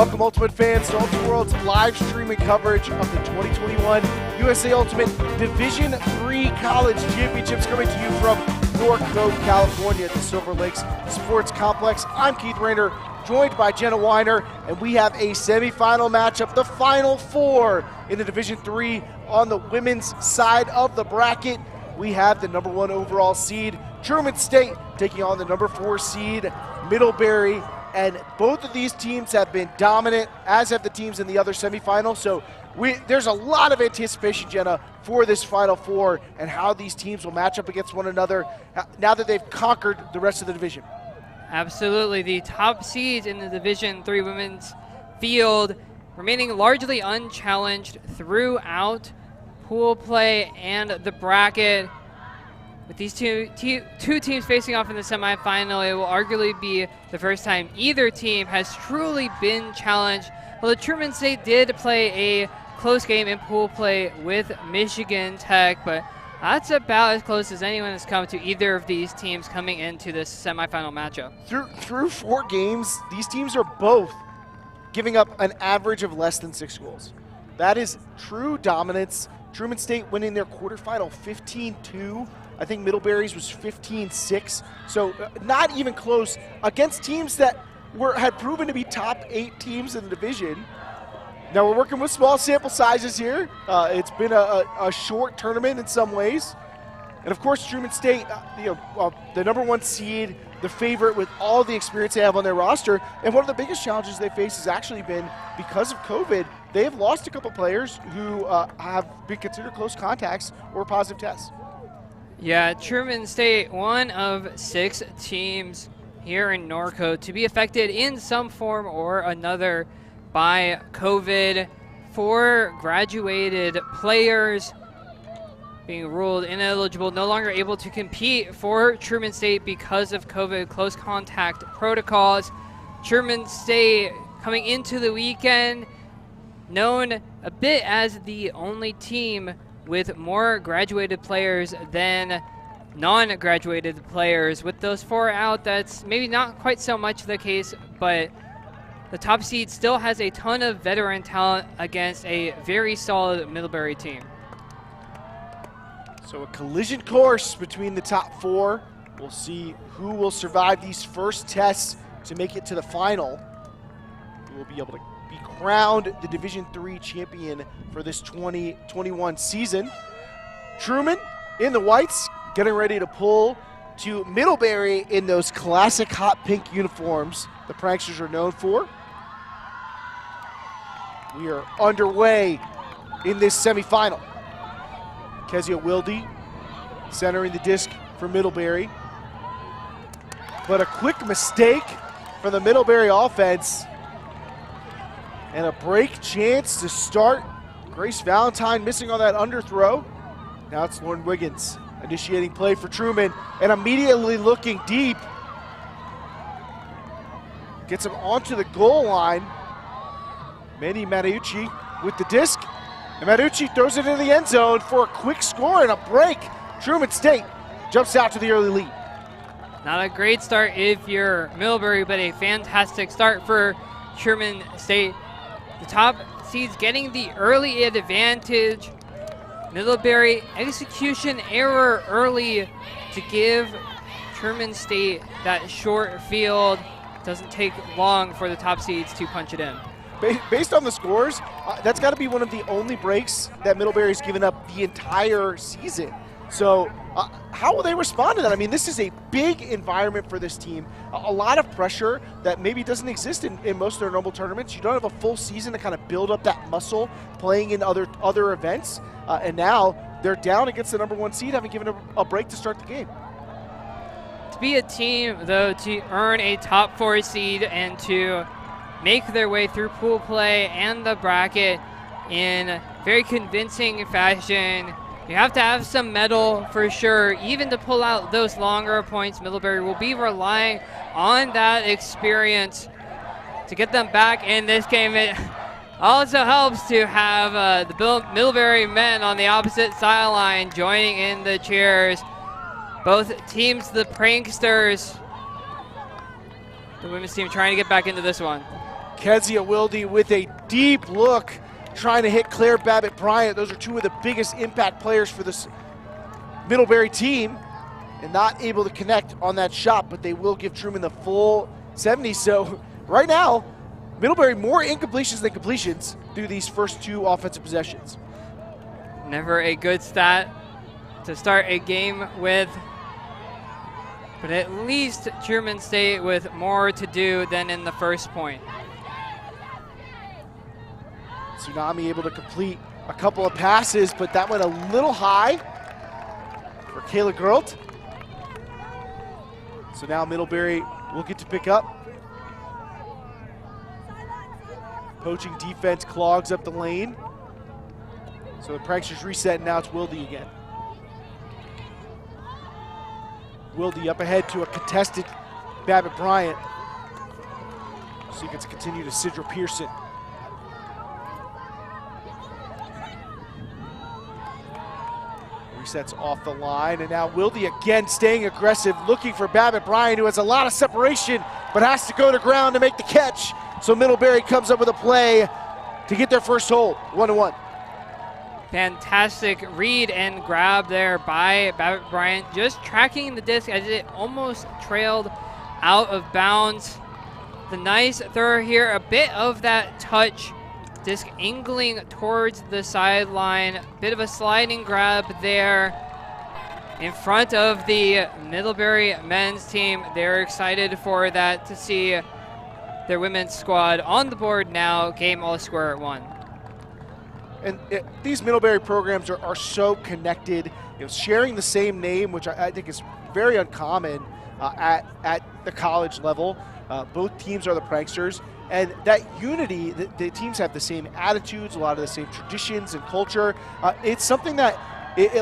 Welcome, Ultimate fans, to Ultimate World's live streaming coverage of the 2021 USA Ultimate Division III College Championships, coming to you from Norco, California at the Silver Lakes Sports Complex. I'm Keith Rayner, joined by Jenna Weiner, and we have a semifinal matchup, the Final Four in the Division III. On the women's side of the bracket, we have the #1 overall seed, Truman State, taking on the #4 seed, Middlebury. And both of these teams have been dominant, as have the teams in the other semifinals. So there's a lot of anticipation, Jenna, for this Final Four and how these teams will match up against one another now that they've conquered the rest of the division. Absolutely. The top seeds in the Division III women's field remaining largely unchallenged throughout pool play and the bracket. With these two teams facing off in the semifinal, it will arguably be the first time either team has truly been challenged. Well, the Truman State did play a close game in pool play with Michigan Tech, but that's about as close as anyone has come to either of these teams coming into this semifinal matchup. Through 4 games, these teams are both giving up an average of less than 6 goals. That is true dominance. Truman State winning their quarterfinal 15-2. I think Middlebury's was 15-6, so not even close against teams that had proven to be top 8 teams in the division. Now we're working with small sample sizes here. It's been a short tournament in some ways. And of course, Truman State, the #1 seed, the favorite with all the experience they have on their roster. And one of the biggest challenges they face has actually been because of COVID. They have lost a couple players who have been considered close contacts or positive tests. Yeah, Truman State, one of 6 teams here in Norco to be affected in some form or another by COVID. 4 graduated players being ruled ineligible, no longer able to compete for Truman State because of COVID close contact protocols. Truman State coming into the weekend known a bit as the only team with more graduated players than non-graduated players. With those 4 out, that's maybe not quite so much the case, but the top seed still has a ton of veteran talent against a very solid Middlebury team. So a collision course between the top 4. We'll see who will survive these first tests to make it to the final. Who will be able to be crowned the Division III champion for this 2021 season. Truman in the whites, getting ready to pull to Middlebury in those classic hot pink uniforms the Pranksters are known for. We are underway in this semifinal. Kezia Wilde centering the disc for Middlebury. But a quick mistake for the Middlebury offense. And a break chance to start. Grace Valentine missing on that underthrow. Now it's Lauren Wiggins initiating play for Truman and immediately looking deep. Gets him onto the goal line. Manny Mariucci with the disc. And Mariucci throws it into the end zone for a quick score and a break. Truman State jumps out to the early lead. Not a great start if you're Middlebury, but a fantastic start for Truman State. The top seeds getting the early advantage. Middlebury execution error early to give Truman State that short field. Doesn't take long for the top seeds to punch it in. Based on the scores, that's got to be one of the only breaks that Middlebury's given up the entire season. So how will they respond to that? I mean, this is a big environment for this team. A lot of pressure that maybe doesn't exist in most of their normal tournaments. You don't have a full season to kind of build up that muscle playing in other events. And now they're down against the #1 seed, having given a break to start the game. To be a team, though, to earn a top 4 seed and to make their way through pool play and the bracket in very convincing fashion, you have to have some mettle for sure. Even to pull out those longer points, Middlebury will be relying on that experience to get them back in this game. It also helps to have the Middlebury men on the opposite sideline joining in the cheers. Both teams, the Pranksters, the women's team trying to get back into this one. Kezia Wilde with a deep look, trying to hit Claire Babbitt-Bryant. Those are two of the biggest impact players for this Middlebury team, and not able to connect on that shot, but they will give Truman the full 70. So right now, Middlebury more incompletions than completions through these first two offensive possessions. Never a good stat to start a game with, but at least Truman State with more to do than in the first point. Tsunami able to complete a couple of passes, but that went a little high for Kayla Gerlt. So now Middlebury will get to pick up. Poaching defense clogs up the lane. So the pranksters reset, and now it's Wilde again. Wilde up ahead to a contested Babbitt-Bryant. So he gets to continue to Sidra Pearson. Resets off the line, and now Wilde again staying aggressive, looking for Babbitt-Bryant, who has a lot of separation, but has to go to ground to make the catch. So Middlebury comes up with a play to get their first hold, 1-1. Fantastic read and grab there by Babbitt-Bryant, just tracking the disc as it almost trailed out of bounds. The nice throw here, a bit of that touch, disc angling towards the sideline, bit of a sliding grab there in front of the Middlebury men's team. They're excited for that, to see their women's squad on the board now, game all square at 1. And these Middlebury programs are so connected, sharing the same name, which I think is very uncommon at the college level. Both teams are the pranksters, and that unity, the teams have the same attitudes, a lot of the same traditions and culture. It's something that,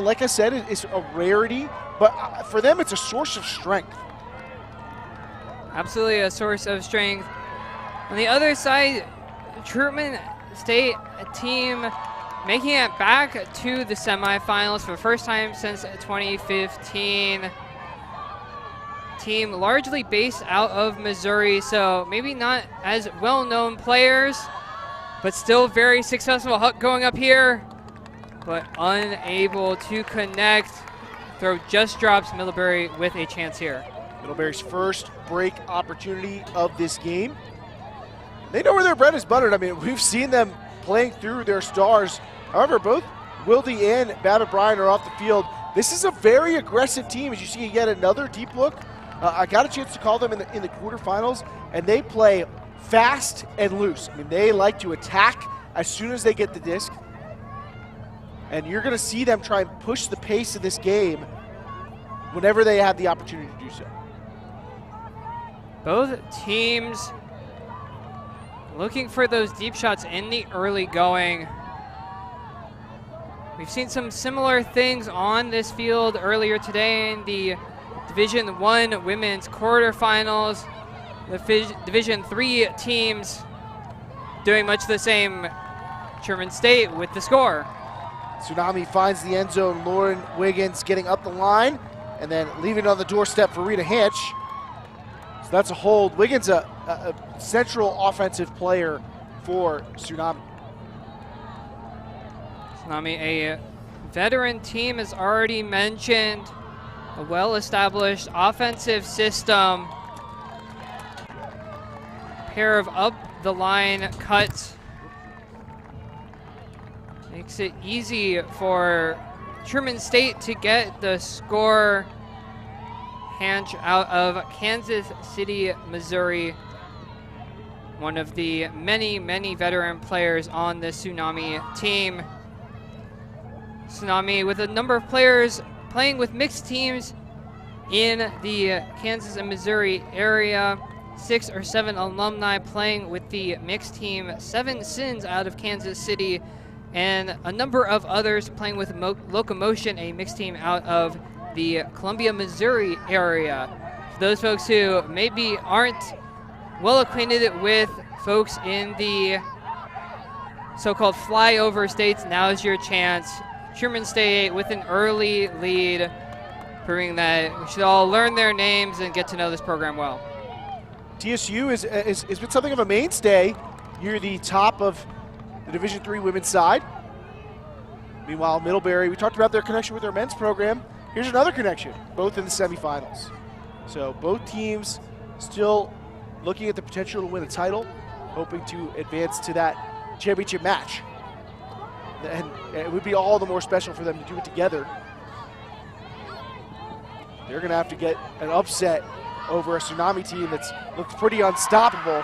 like I said, is a rarity, but for them it's a source of strength. Absolutely a source of strength. On the other side, Truman State, a team making it back to the semifinals for the first time since 2015. Team largely based out of Missouri, so maybe not as well-known players, but still very successful. Huck going up here, but unable to connect. Throw just drops Middlebury with a chance here. Middlebury's first break opportunity of this game. They know where their bread is buttered. I mean, we've seen them playing through their stars. However, both Wilde and Babbitt-Bryant are off the field. This is a very aggressive team. As you see yet another deep look. I got a chance to call them in the quarterfinals, and they play fast and loose. I mean, they like to attack as soon as they get the disc. And you're going to see them try and push the pace of this game whenever they have the opportunity to do so. Both teams looking for those deep shots in the early going. We've seen some similar things on this field earlier today in the Division I women's quarterfinals. The Division III teams doing much the same. Truman State with the score. Tsunami finds the end zone. Lauren Wiggins getting up the line and then leaving it on the doorstep for Rita Hinch. So that's a hold. Wiggins, a central offensive player for Tsunami. Tsunami, a veteran team, as already mentioned, a well-established offensive system. Pair of up-the-line cuts makes it easy for Truman State to get the score. Hanch out of Kansas City, Missouri. One of the many, many veteran players on the Tsunami team. Tsunami with a number of players playing with mixed teams in the Kansas and Missouri area. 6 or 7 alumni playing with the mixed team. 7 Sins out of Kansas City, and a number of others playing with Locomotion, a mixed team out of the Columbia, Missouri area. For those folks who maybe aren't well acquainted with folks in the so-called flyover states, now is your chance. Truman State with an early lead, proving that we should all learn their names and get to know this program well. TSU has been something of a mainstay You're the top of the Division III women's side. Meanwhile, Middlebury, we talked about their connection with their men's program. Here's another connection, both in the semifinals. So both teams still looking at the potential to win a title, hoping to advance to that championship match. And it would be all the more special for them to do it together. They're going to have to get an upset over a Tsunami team that's looked pretty unstoppable.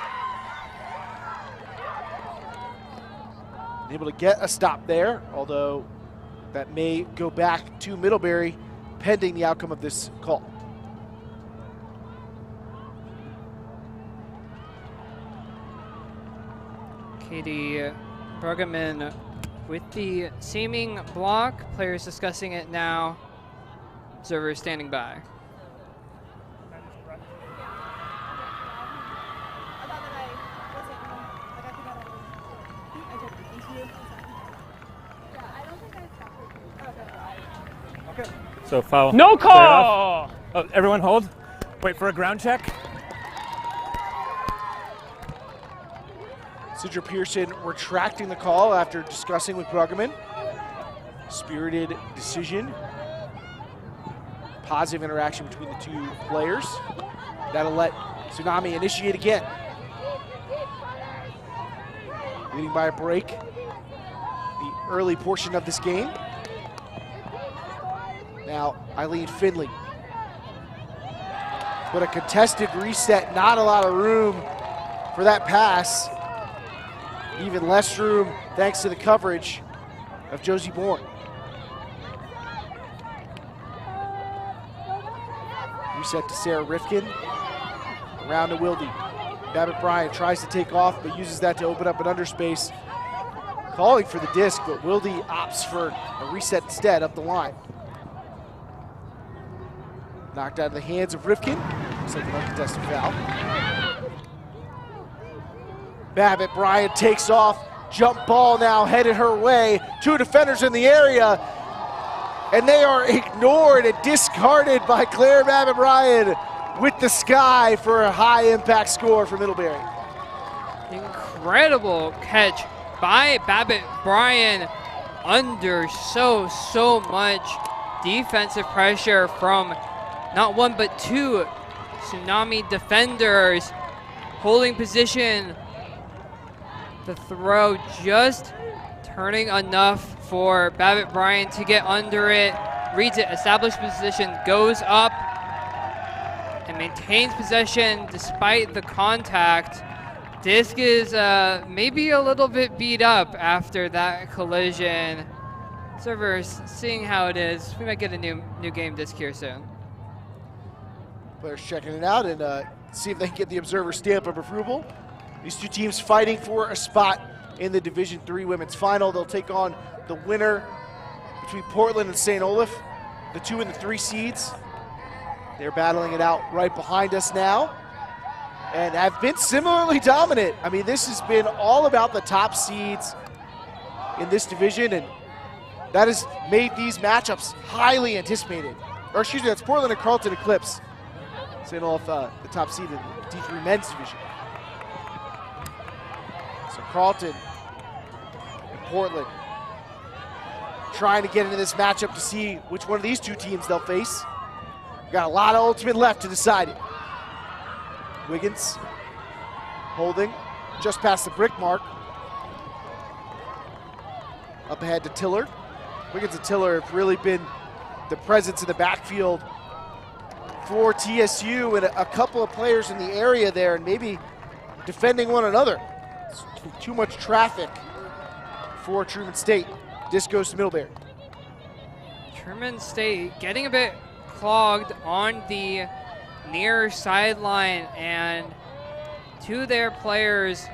Able to get a stop there, although that may go back to Middlebury pending the outcome of this call. Katie Bruggeman with the seaming block. Players discussing it now. Observers standing by. So foul. No call! Oh, everyone hold. Wait for a ground check. Sidra Pearson retracting the call after discussing with Bruggeman. Spirited decision. Positive interaction between the two players. That'll let Tsunami initiate again. Leading by a break the early portion of this game. Now, Eileen Finley. But a contested reset, not a lot of room for that pass. Even less room thanks to the coverage of Josie Bourne. Reset to Sarah Rifkin. Around to Wilde. Babbitt Bryant tries to take off, but uses that to open up an underspace. Calling for the disc, but Wilde opts for a reset instead up the line. Knocked out of the hands of Rifkin. Looks like an uncontested foul. Babbitt Bryant takes off. Jump ball now headed her way. Two defenders in the area. And they are ignored and discarded by Claire Babbitt Bryant with the sky for a high impact score for Middlebury. Incredible catch by Babbitt Bryant under so much defensive pressure from not one but two Tsunami defenders holding position. The throw just turning enough for Babbitt Bryant to get under it, reads it, established position, goes up, and maintains possession despite the contact. Disc is maybe a little bit beat up after that collision. Servers seeing how it is. We might get a new game disc here soon. Players checking it out and see if they can get the observer stamp of approval. These two teams fighting for a spot in the Division III Women's Final. They'll take on the winner between Portland and St. Olaf, the 2 and the 3 seeds. They're battling it out right behind us now and have been similarly dominant. I mean, this has been all about the top seeds in this division, and that has made these matchups highly anticipated. Or excuse me, that's Portland and Carleton Eclipse. St. Olaf, the top seed in the D3 men's division. So Carleton and Portland trying to get into this matchup to see which one of these two teams they'll face. We've got a lot of ultimate left to decide it. Wiggins holding just past the brick mark. Up ahead to Tiller. Wiggins and Tiller have really been the presence in the backfield for TSU and a couple of players in the area there and maybe defending one another. It's too much traffic for Truman State. Disc goes to Middlebury. Truman State getting a bit clogged on the near sideline, and two of their players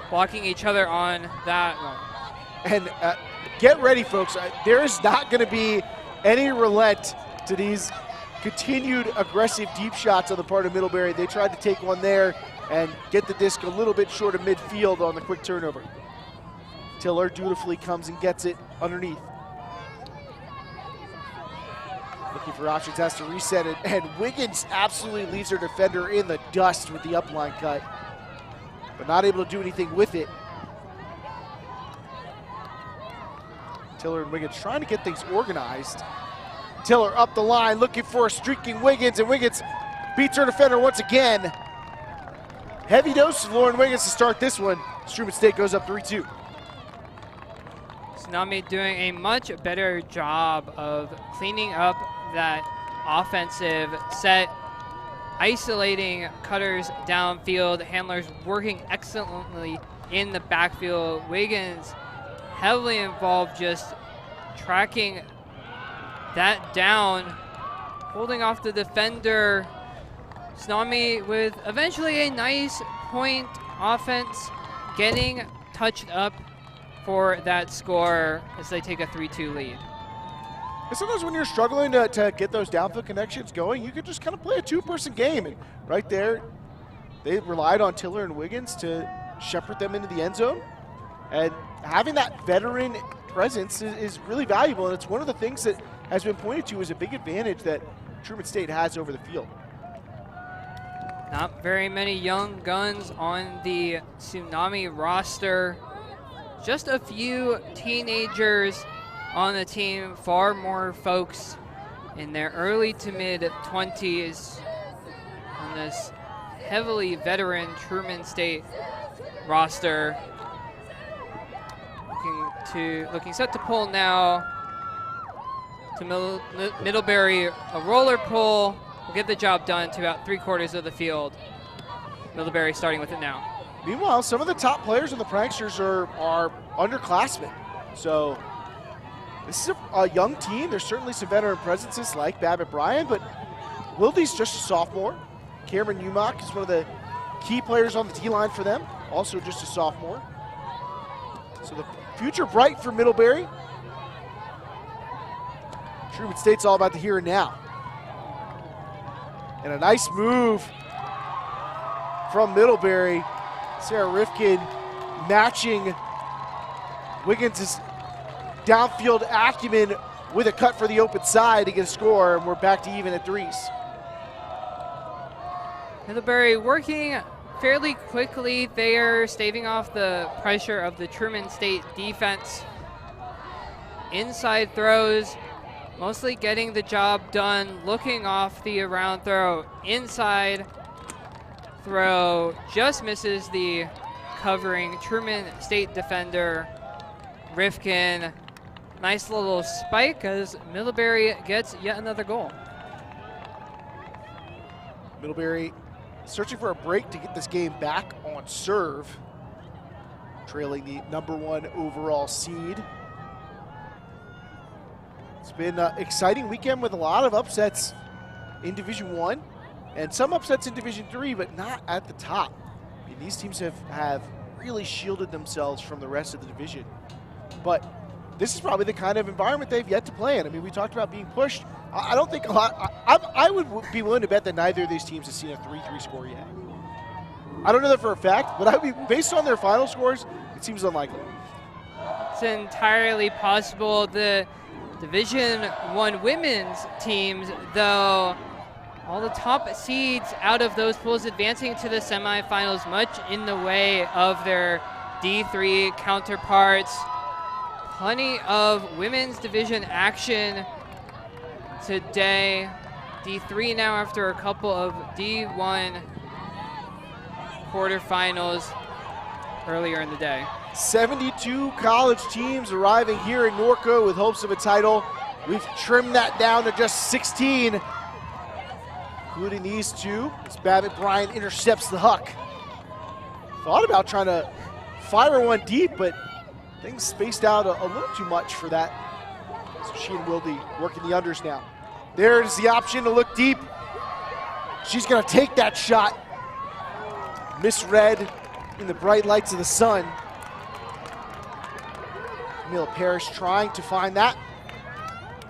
blocking each other on that one. And get ready, folks. There is not going to be any relent to these continued aggressive deep shots on the part of Middlebury. They tried to take one there and get the disc a little bit short of midfield on the quick turnover. Tiller dutifully comes and gets it underneath. Looking for options, has to reset it, and Wiggins absolutely leaves her defender in the dust with the upline cut. but not able to do anything with it. Tiller and Wiggins trying to get things organized. Tiller up the line looking for a streaking Wiggins, and Wiggins beats her defender once again. Heavy dose of Lauren Wiggins to start this one. Truman State goes up 3-2. Tsunami doing a much better job of cleaning up that offensive set, isolating cutters downfield, handlers working excellently in the backfield. Wiggins heavily involved just tracking that down, holding off the defender. Tsunami with eventually a nice point offense, getting touched up for that score as they take a 3-2 lead. And sometimes when you're struggling to get those downfield connections going, you can just kind of play a two-person game. And right there, they relied on Tiller and Wiggins to shepherd them into the end zone. And having that veteran presence is really valuable, and it's one of the things that has been pointed to as a big advantage that Truman State has over the field. Not very many young guns on the Tsunami roster. Just a few teenagers on the team, far more folks in their early to mid 20s on this heavily veteran Truman State roster. Looking set to pull now to Middlebury, a roller pull will get the job done to about 3/4 of the field. Middlebury starting with it now. Meanwhile, some of the top players in the Pranksters are underclassmen. So this is a young team. There's certainly some veteran presences like Babbitt Bryan, but Wilde's just a sophomore. Cameron Umach is one of the key players on the D-line for them, also just a sophomore. So the future bright for Middlebury. Truman State's all about the here and now. And a nice move from Middlebury. Sarah Rifkin matching Wiggins' downfield acumen with a cut for the open side to get a score, and we're back to even at threes. Middlebury working fairly quickly there, staving off the pressure of the Truman State defense. Inside throws, mostly getting the job done, looking off the around throw. Inside throw just misses the covering Truman State defender, Rifkin. Nice little spike as Middlebury gets yet another goal. Middlebury searching for a break to get this game back on serve, trailing the #1 overall seed. It's been an exciting weekend with a lot of upsets in Division I and some upsets in Division III, but not at the top. I mean, these teams have really shielded themselves from the rest of the division. But this is probably the kind of environment they've yet to play in. I mean, we talked about being pushed. I don't think a lot. I would be willing to bet that neither of these teams has seen a 3-3 score yet. I don't know that for a fact, but based on their final scores, it seems unlikely. It's entirely possible. The Division I women's teams, though, all the top seeds out of those pools advancing to the semifinals, much in the way of their D3 counterparts. Plenty of women's division action today. D3 now after a couple of D1 quarterfinals earlier in the day. 72 college teams arriving here in Norco with hopes of a title. We've trimmed that down to just 16, including these two, as Babbitt Bryan intercepts the huck. Thought about trying to fire one deep, but things spaced out a little too much for that. So she and Wilde working the unders now. There's the option to look deep. She's gonna take that shot. Misread in the bright lights of the sun. Camille Parrish trying to find that,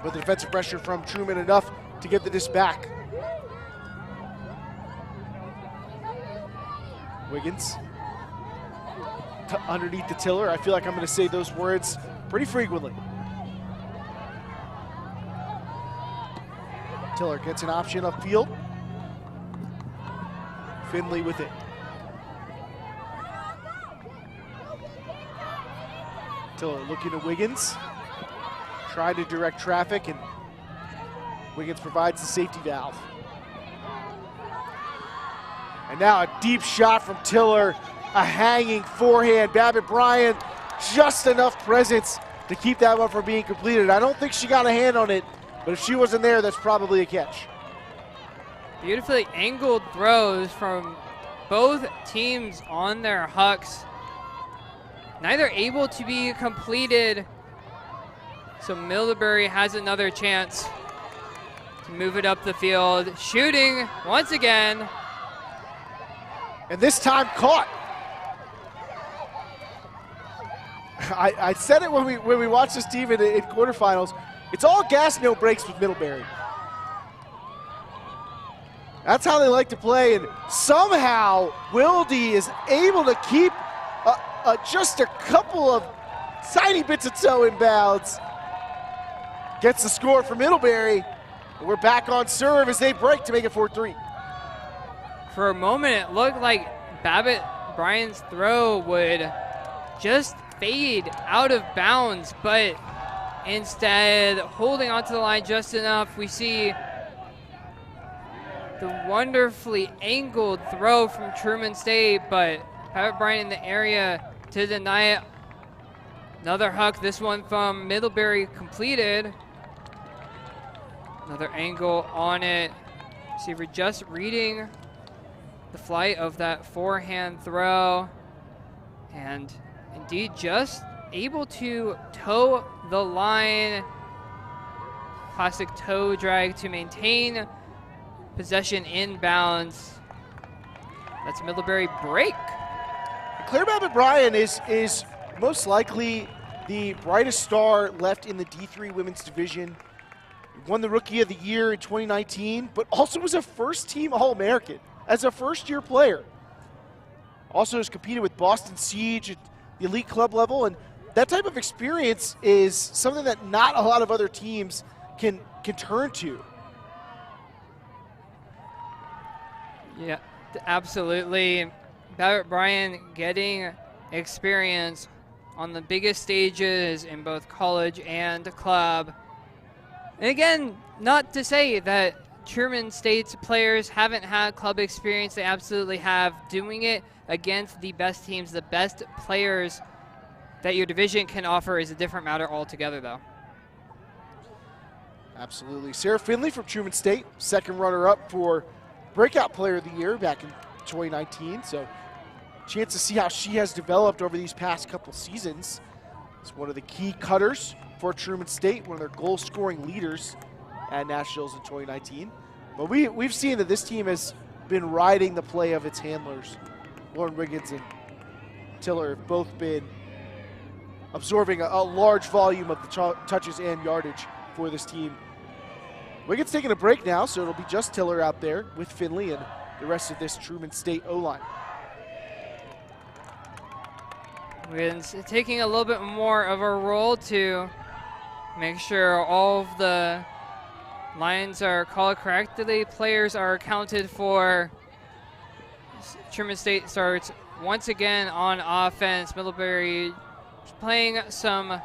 but the defensive pressure from Truman enough to get the disc back. Wiggins underneath the Tiller. I feel like I'm going to say those words pretty frequently. Tiller gets an option upfield. Finley with it. Tiller looking to Wiggins, trying to direct traffic, and Wiggins provides the safety valve. And now a deep shot from Tiller, a hanging forehand. Babbitt Bryan, just enough presence to keep that one from being completed. I don't think she got a hand on it, but if she wasn't there, that's probably a catch. Beautifully angled throws from both teams on their hucks. Neither able to be completed. So Middlebury has another chance to move it up the field. Shooting once again. And this time caught. I said it when we watched this team in quarterfinals. It's all gas, no brakes with Middlebury. That's how they like to play, and somehow Wilde is able to keep just a couple of tiny bits of toe in bounds. Gets the score for Middlebury. We're back on serve as they break to make it 4-3. For a moment, it looked like Babbitt Bryan's throw would just fade out of bounds, but instead holding onto the line just enough. We see the wonderfully angled throw from Truman State, but Babbitt Bryan in the area to deny it. Another huck, this one from Middlebury completed. Another angle on it. Receiver just reading the flight of that forehand throw, and indeed just able to toe the line. Classic toe drag to maintain possession inbounds. That's a Middlebury break. Claire Babbitt Bryan is most likely the brightest star left in the D3 women's division. Won the Rookie of the Year in 2019, but also was a first-team All-American as a first-year player. Also has competed with Boston Siege at the elite club level, and that type of experience is something that not a lot of other teams can turn to. Yeah, absolutely. Babbitt Bryan getting experience on the biggest stages in both college and club. And again, not to say that Truman State's players haven't had club experience. They absolutely have. Doing it against the best teams, the best players that your division can offer is a different matter altogether, though. Absolutely. Sarah Finley from Truman State, second runner-up for Breakout Player of the Year back in 2019. So, chance to see how she has developed over these past couple seasons. It's one of the key cutters for Truman State, one of their goal-scoring leaders at Nationals in 2019. But we've seen that this team has been riding the play of its handlers. Lauren Wiggins and Tiller have both been absorbing a large volume of the touches and yardage for this team. Wiggins taking a break now, so it'll be just Tiller out there with Finley and the rest of this Truman State O-line. Wiggins taking a little bit more of a role to make sure all of the lines are called correctly, players are accounted for. Truman State starts once again on offense. Middlebury playing some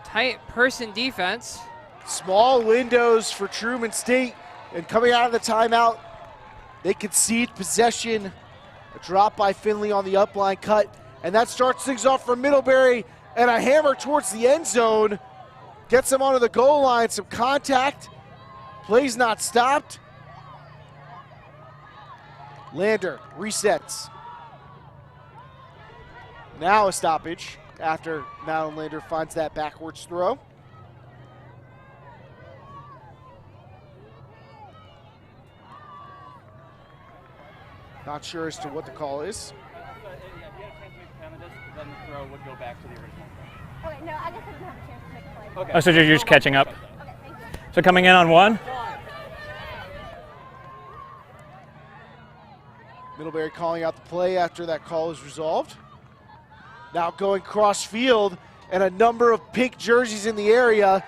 tight person defense. Small windows for Truman State, and coming out of the timeout, they concede possession. A drop by Finley on the upline cut, and that starts things off for Middlebury, and a hammer towards the end zone. Gets them onto the goal line, some contact. Play's not stopped. Lander resets. Now a stoppage after Madeline Lander finds that backwards throw. Not sure as to what the call is. Then the throw would go back to the original. Okay, no, I guess I didn't have a chance to make a play. Okay. Oh, so you're just catching up. Okay, thank you. So coming in on one. Middlebury calling out the play after that call is resolved. Now going cross field, and a number of pink jerseys in the area.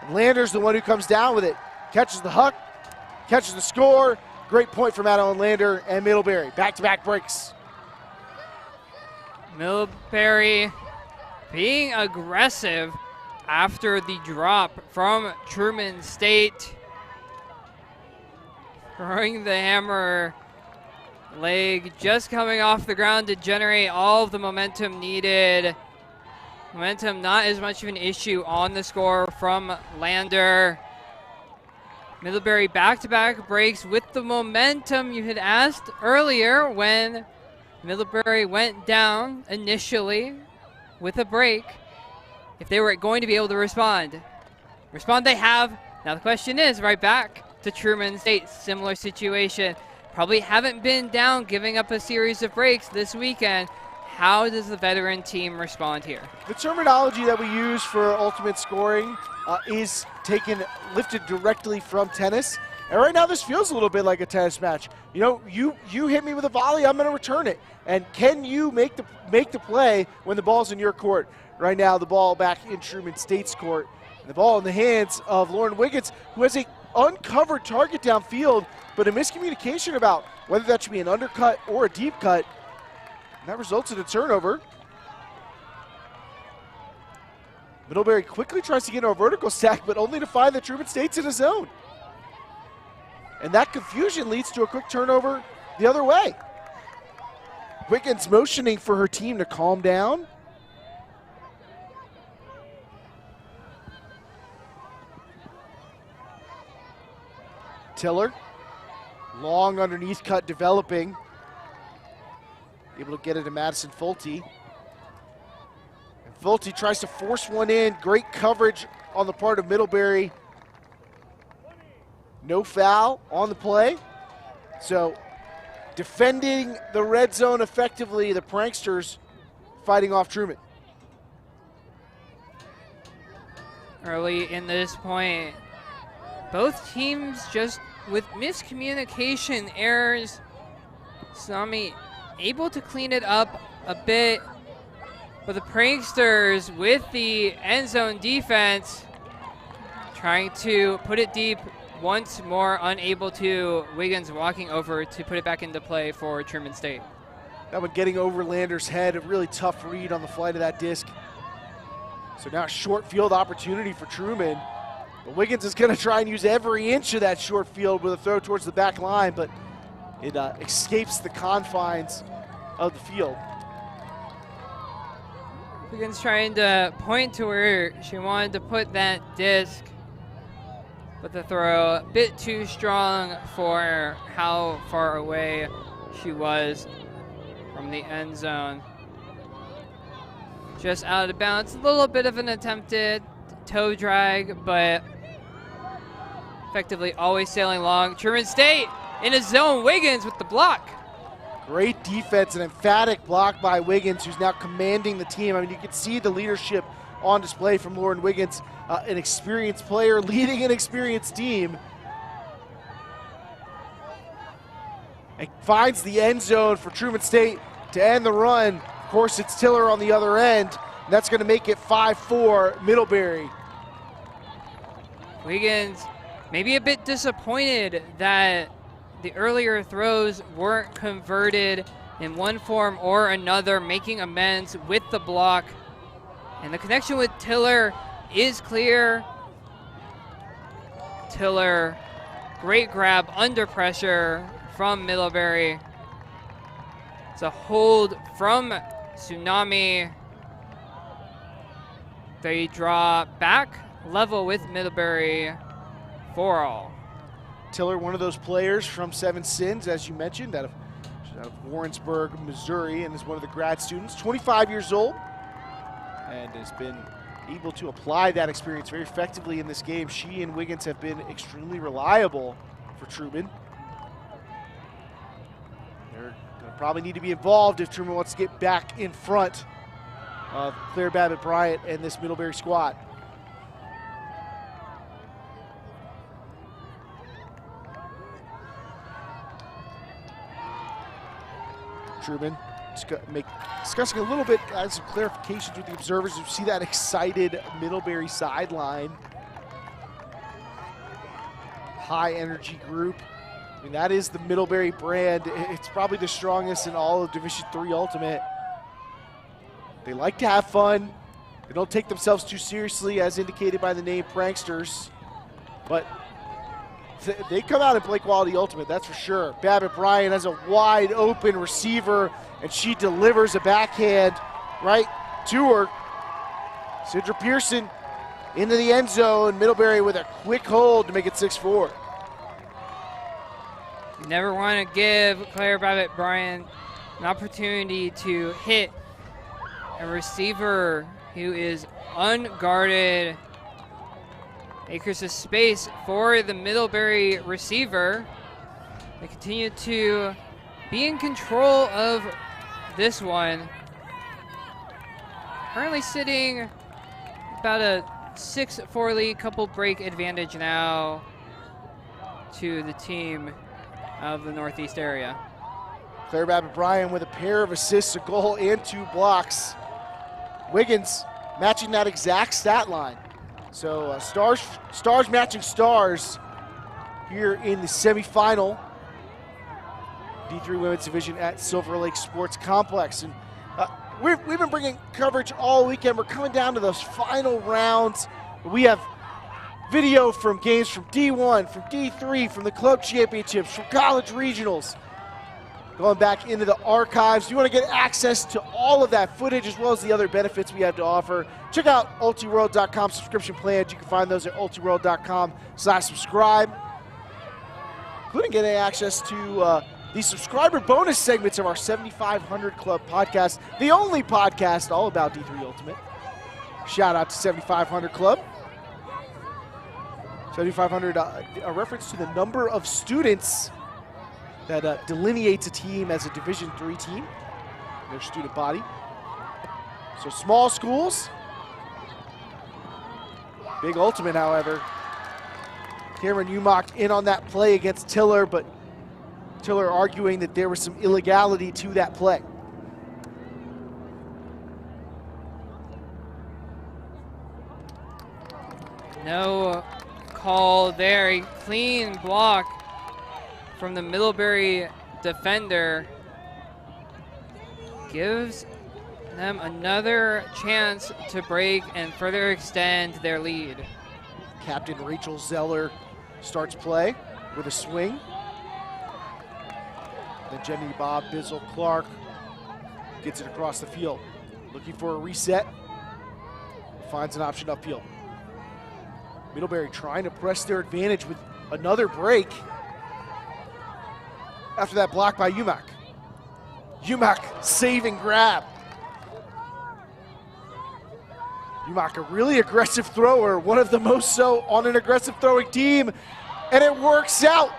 And Lander's the one who comes down with it. Catches the huck, catches the score. Great point for Madeline Lander and Middlebury. Back-to-back breaks. Middlebury being aggressive after the drop from Truman State. Throwing the hammer leg, just coming off the ground to generate all of the momentum needed. Momentum not as much of an issue on the score from Lander. Middlebury back-to-back breaks with the momentum. You had asked earlier when Middlebury went down initially with a break if they were going to be able to respond. Respond they have. Now the question is, right back to Truman State, similar situation. Probably haven't been down, giving up a series of breaks this weekend. How does the veteran team respond here? The terminology that we use for ultimate scoring is lifted directly from tennis. And right now this feels a little bit like a tennis match. You know, you hit me with a volley, I'm going to return it. And can you make the play when the ball's in your court? Right now the ball back in Truman State's court. And the ball in the hands of Lauren Wiggins, who has a uncovered target downfield, but a miscommunication about whether that should be an undercut or a deep cut. And that results in a turnover. Middlebury quickly tries to get into a vertical stack, but only to find that Truman State's in a zone. And that confusion leads to a quick turnover the other way. Wiggins motioning for her team to calm down. Tiller, long underneath cut developing. Able to get it to Madison Fulte. And Fulte tries to force one in. Great coverage on the part of Middlebury. No foul on the play. So defending the red zone effectively, the pranksters fighting off Truman. Early in this point, both teams just with miscommunication errors. Tsunami able to clean it up a bit, but the pranksters with the end zone defense trying to put it deep once more, unable to. Wiggins walking over to put it back into play for Truman State. That one getting over Lander's head, a really tough read on the flight of that disc. So now a short field opportunity for Truman. But Wiggins is going to try and use every inch of that short field with a throw towards the back line, but it escapes the confines of the field. Wiggins trying to point to where she wanted to put that disc, but the throw a bit too strong for how far away she was from the end zone. Just out of bounds, a little bit of an attempted toe drag, but effectively always sailing long. Truman State in a zone, Wiggins with the block. Great defense, an emphatic block by Wiggins, who's now commanding the team. I mean, you can see the leadership on display from Lauren Wiggins, an experienced player leading an experienced team. And finds the end zone for Truman State to end the run. Of course, it's Tiller on the other end. And that's going to make it 5-4 Middlebury. Wiggins maybe a bit disappointed that the earlier throws weren't converted in one form or another, making amends with the block. And the connection with Tiller is clear. Tiller, great grab under pressure from Middlebury. It's a hold from Tsunami. They draw back level with Middlebury for all. Tiller, one of those players from Seven Sins, as you mentioned, out of Warrensburg, Missouri, and is one of the grad students, 25 years old, and has been able to apply that experience very effectively in this game. She and Wiggins have been extremely reliable for Truman. They're going to probably need to be involved if Truman wants to get back in front of Claire Babbitt-Bryant and this Middlebury squad. Truman discussing a little bit, some clarifications with the observers. You see that excited Middlebury sideline. High energy group. I mean, that is the Middlebury brand. It's probably the strongest in all of Division III Ultimate. They like to have fun. They don't take themselves too seriously, as indicated by the name Pranksters, but they come out and play quality ultimate, that's for sure. Babbitt Bryan has a wide open receiver, and she delivers a backhand right to her. Sidra Pearson into the end zone. Middlebury with a quick hold to make it 6-4. Never want to give Claire Babbitt Bryan an opportunity to hit a receiver who is unguarded. Acres of space for the Middlebury receiver. They continue to be in control of this one. Currently sitting about a 6-4 lead, couple break advantage now to the team of the Northeast area. Claire Babbitt Bryan with a pair of assists, a goal, and 2 blocks. Wiggins matching that exact stat line. So stars matching stars here in the semifinal. D3 Women's Division at Silver Lake Sports Complex. And we've been bringing coverage all weekend. We're coming down to those final rounds. We have video from games from D1, from D3, from the club championships, from college regionals. Going back into the archives. You want to get access to all of that footage as well as the other benefits we have to offer. Check out ultiworld.com subscription plans. You can find those at ultiworld.com/subscribe, including getting access to the subscriber bonus segments of our 7500 Club podcast, the only podcast all about D3 Ultimate. Shout out to 7500 Club. 7500, a reference to the number of students that delineates a team as a Division III team, their student body. So small schools, big ultimate, however. Cameron Umach in on that play against Tiller, but Tiller arguing that there was some illegality to that play. No call there, a clean block from the Middlebury defender. Gives them another chance to break and further extend their lead. Captain Rachel Zeller starts play with a swing. Then Jenny Bob Bizzle Clark gets it across the field. Looking for a reset. Finds an option upfield. Middlebury trying to press their advantage with another break after that block by Umach. Umach save and grab. Umach, a really aggressive thrower, one of the most so on an aggressive throwing team, and it works out.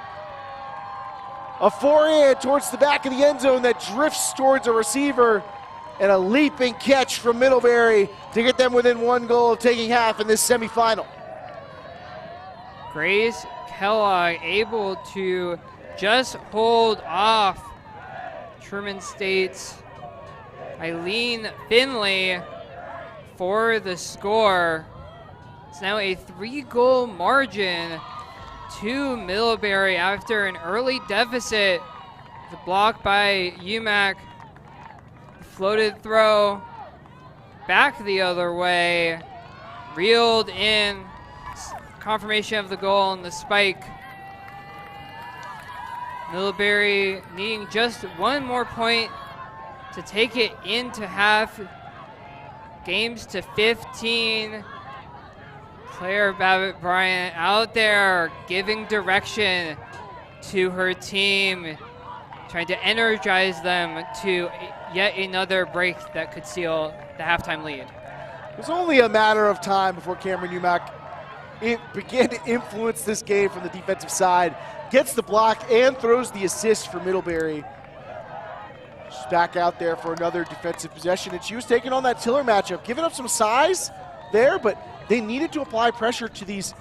A forehand towards the back of the end zone that drifts towards a receiver, and a leaping catch from Middlebury to get them within 1 goal of taking half in this semifinal. Grace Kellogg able to just hold off Truman State's Eileen Finley for the score. It's now a 3-goal margin to Middlebury after an early deficit. The block by Umach, floated throw back the other way, reeled in, confirmation of the goal and the spike. Middlebury needing just 1 more point to take it into half. Games to 15. Claire Babbitt Bryan out there giving direction to her team, trying to energize them to yet another break that could seal the halftime lead. It was only a matter of time before Cameron Umach began to influence this game from the defensive side, gets the block and throws the assist for Middlebury. She's back out there for another defensive possession, and she was taking on that Tiller matchup, giving up some size there, but they needed to apply pressure to these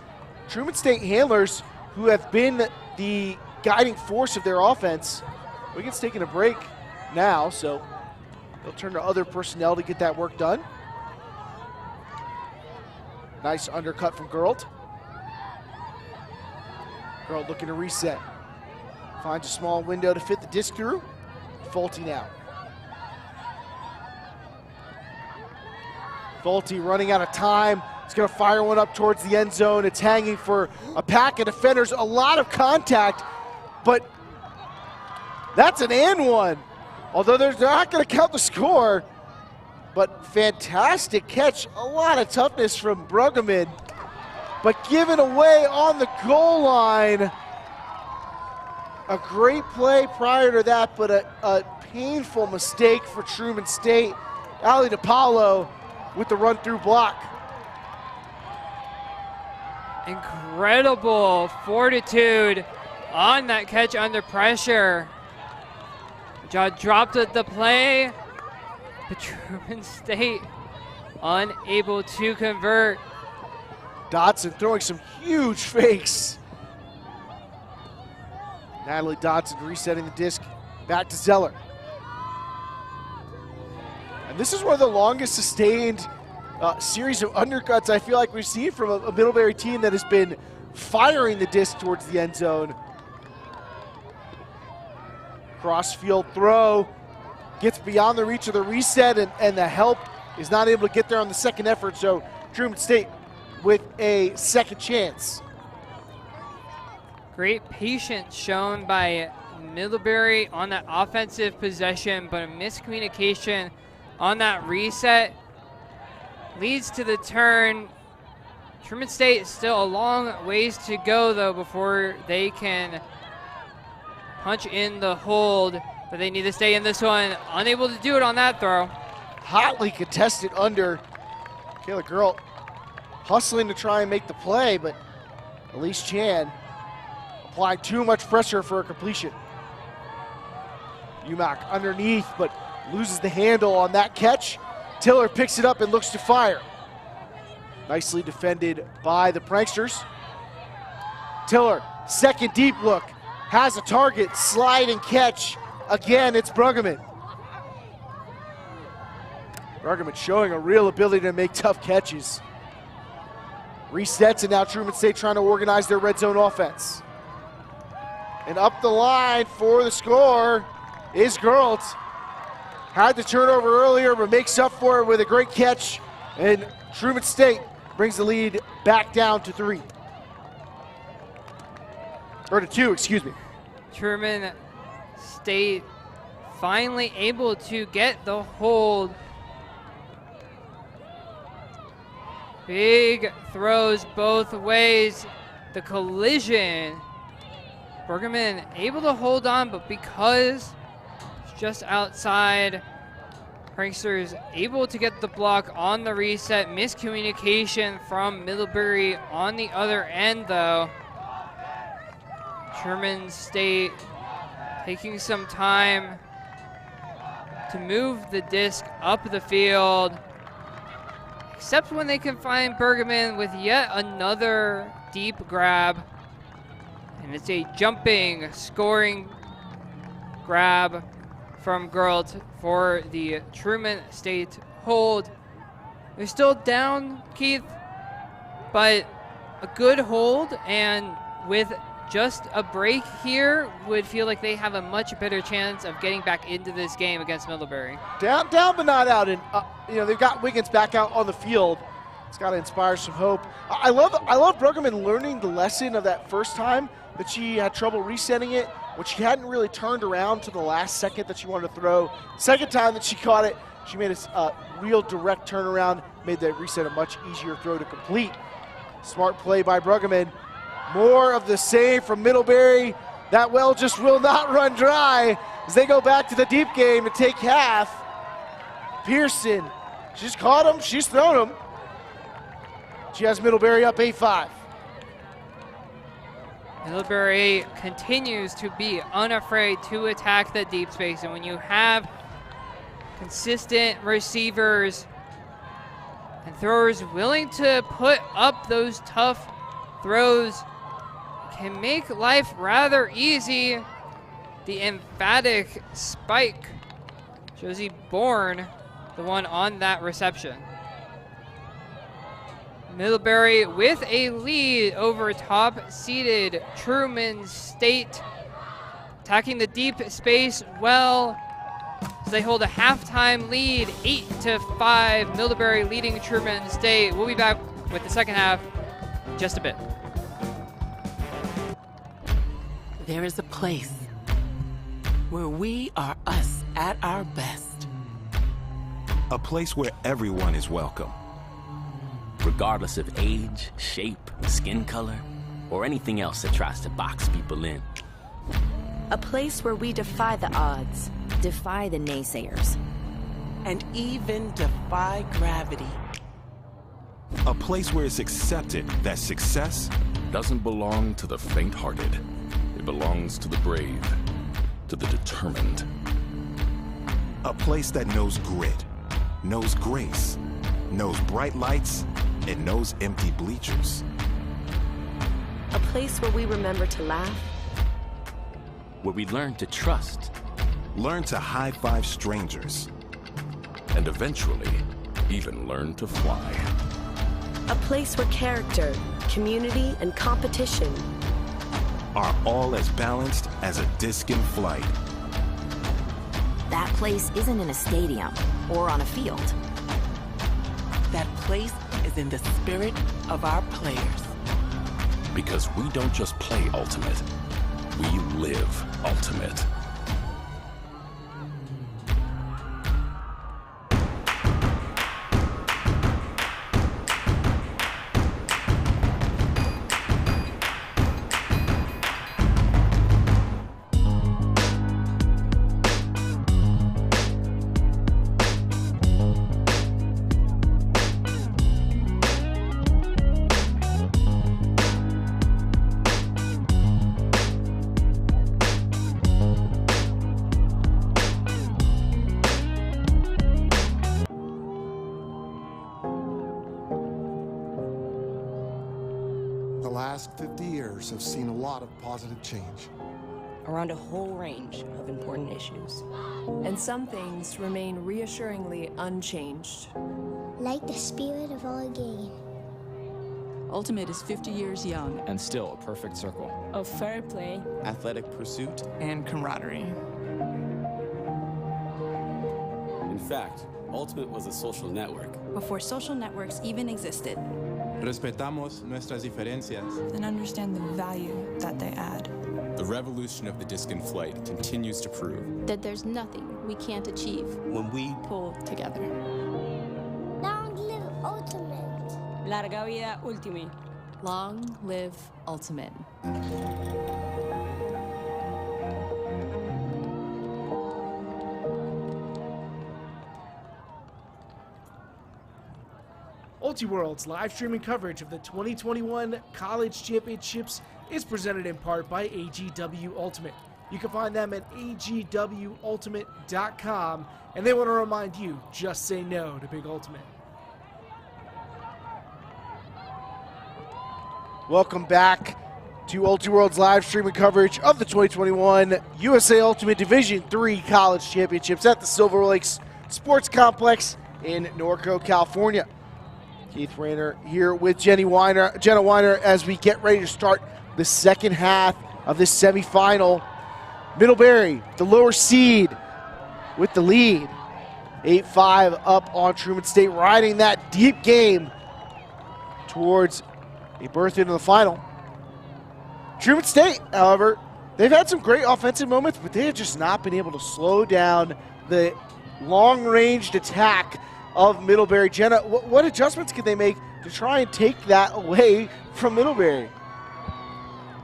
Truman State handlers who have been the guiding force of their offense. Wiggins taking a break now, so they'll turn to other personnel to get that work done. Nice undercut from Geralt. Geralt looking to reset. Finds a small window to fit the disc through. Faulty now. Schulte running out of time. He's going to fire one up towards the end zone. It's hanging for a pack of defenders. A lot of contact, but that's an and one. Although they're not going to count the score, but fantastic catch. A lot of toughness from Bruggeman, but given away on the goal line. A great play prior to that, but a painful mistake for Truman State. Ali DiPaolo with the run-through block. Incredible fortitude on that catch under pressure. Dropped the play, but Truman State unable to convert. Dodson throwing some huge fakes. Natalie Dodson resetting the disc back to Zeller. And this is one of the longest sustained series of undercuts I feel like we've seen from a Middlebury team that has been firing the disc towards the end zone. Cross-field throw gets beyond the reach of the reset, and the help is not able to get there on the second effort, so Truman State with a second chance. Great patience shown by Middlebury on that offensive possession, but a miscommunication on that reset leads to the turn. Truman State still a long ways to go, though, before they can punch in the hold, but they need to stay in this one. Unable to do it on that throw. Hotly contested under. Kayla Girl hustling to try and make the play, but Elise Chan applying too much pressure for a completion. Umack underneath, but loses the handle on that catch. Tiller picks it up and looks to fire. Nicely defended by the Pranksters. Tiller, second deep look, has a target, slide and catch. Again, it's Bruggeman. Bruggeman showing a real ability to make tough catches. Resets, and now Truman State trying to organize their red zone offense. And up the line for the score is Geralt. Had the turnover earlier, but makes up for it with a great catch. And Truman State brings the lead back down to 3. Or to 2, excuse me. Truman State finally able to get the hold. Big throws both ways. The collision. Bruggeman able to hold on, but because it's just outside, Pranksters able to get the block on the reset. Miscommunication from Middlebury on the other end, though. Truman State taking some time to move the disc up the field, except when they can find Bruggeman with yet another deep grab. And it's a jumping, scoring grab from Geralt for the Truman State hold. They're still down, Keith, but a good hold, and with just a break here, would feel like they have a much better chance of getting back into this game against Middlebury. Down but not out, and they've got Wiggins back out on the field. It's got to inspire some hope. I love Bruggeman learning the lesson of that first time that she had trouble resetting it, when she hadn't really turned around to the last second that she wanted to throw. Second time that she caught it, she made a real direct turnaround, made that reset a much easier throw to complete. Smart play by Bruggeman. More of the same from Middlebury. That well just will not run dry as they go back to the deep game to take half. Pearson, she's caught him, she's thrown him. She has Middlebury up 8-5. Middlebury continues to be unafraid to attack the deep space, and when you have consistent receivers and throwers willing to put up those tough throws, can make life rather easy. The emphatic spike. Josie Bourne, the one on that reception. Middlebury with a lead over top-seeded Truman State. Attacking the deep space well. as they hold a halftime lead, 8-5. Middlebury leading Truman State. We'll be back with the second half in just a bit. There is a place where we are us at our best. A place where everyone is welcome. Regardless of age, shape, skin color, or anything else that tries to box people in. A place where we defy the odds, defy the naysayers, and even defy gravity. A place where it's accepted that success doesn't belong to the faint-hearted. It belongs to the brave, to the determined. A place that knows grit, knows grace, knows bright lights, and knows empty bleachers. a place where we remember to laugh, Where we learn to trust. Learn to high-five strangers. And eventually, even learn to fly. a place where character, community, and competition Are all as balanced as a disc in flight. that place isn't in a stadium or on a field. That place is in the spirit of our players. Because we don't just play ultimate, we live ultimate. The last 50 years have seen a lot of positive change. Around a whole range of important issues. And some things remain reassuringly unchanged. Like the spirit of our game. Ultimate is 50 years young and still a perfect circle of fair play, athletic pursuit, and camaraderie. In fact, Ultimate was a social network. Before social networks even existed. Respetamos nuestras diferencias. And understand the value that they add. The revolution of the disc in flight continues to prove that there's nothing we can't achieve when we pull together. Long live Ultimate. Larga vida Ultimate. Long live Ultimate. UltiWorld's live streaming coverage of the 2021 College Championships is presented in part by AGW Ultimate. You can find them at agwultimate.com, and they want to remind you, just say no to Big Ultimate. Welcome back to UltiWorld's live streaming coverage of the 2021 USA Ultimate Division III College Championships at the Silver Lakes Sports Complex in Norco, California. Keith Rayner here with Jenna Weiner as we get ready to start the second half of this semifinal. Middlebury, the lower seed, with the lead. 8-5 up on Truman State, riding that deep game towards a berth into the final. Truman State, however, they've had some great offensive moments, but they have just not been able to slow down the long-ranged attack of Middlebury. Jenna, what adjustments can they make to try and take that away from Middlebury?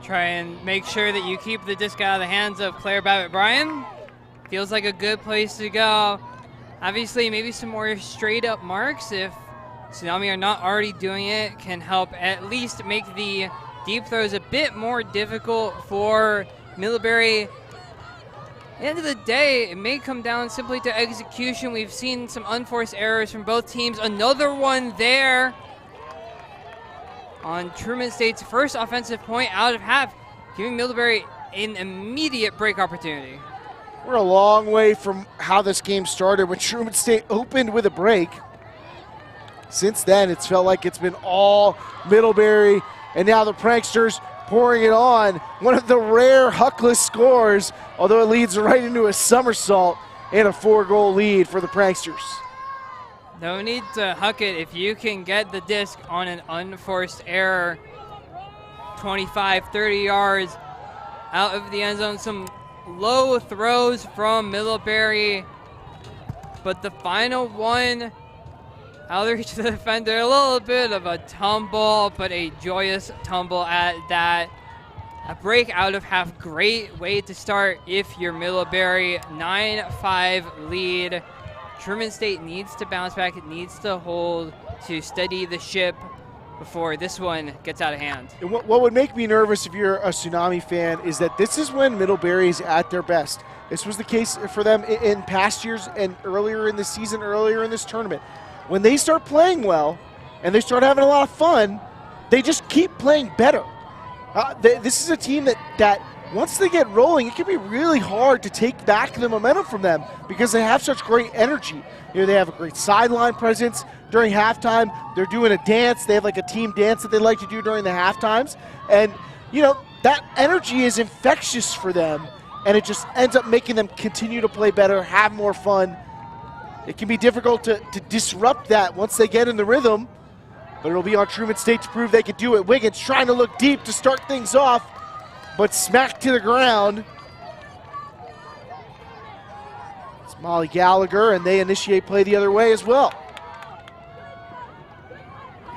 Try and make sure that you keep the disc out of the hands of Claire Babbitt-Bryan. Feels like a good place to go. Obviously, maybe some more straight-up marks, if Tsunami are not already doing it, can help at least make the deep throws a bit more difficult for Middlebury. At the end of the day, it may come down simply to execution. We've seen some unforced errors from both teams. Another one there on Truman State's first offensive point out of half, giving Middlebury an immediate break opportunity. We're a long way from how this game started when Truman State opened with a break. Since then, it's felt like it's been all Middlebury, and now the pranksters pouring it on. One of the rare Huckless scores, although it leads right into a somersault. and a 4-goal lead for the Pranksters. No need to huck it if you can get the disc on an unforced error. 25, 30 yards out of the end zone. Some low throws from Middlebury, but the final one out of reach of the defender. A little bit of a tumble, but a joyous tumble at that. A break out of half, great way to start if you're Middlebury. 9-5 lead. Truman State needs to bounce back. It needs to hold to steady the ship before this one gets out of hand. And what would make me nervous if you're a Tsunami fan is that this is when Middlebury is at their best. This was the case for them in past years and earlier in the season, earlier in this tournament. When they start playing well and they start having a lot of fun, they just keep playing better. This is a team that once they get rolling, it can be really hard to take back the momentum from them because they have such great energy. You know, they have a great sideline presence during halftime. They're doing a dance. They have like a team dance that they like to do during the halftimes. And, you know, that energy is infectious for them, and it just ends up making them continue to play better, have more fun. It can be difficult to disrupt that once they get in the rhythm, but it'll be on Truman State to prove they can do it. Wiggins trying to look deep to start things off, but smacked to the ground. It's Molly Gallagher, and they initiate play the other way as well.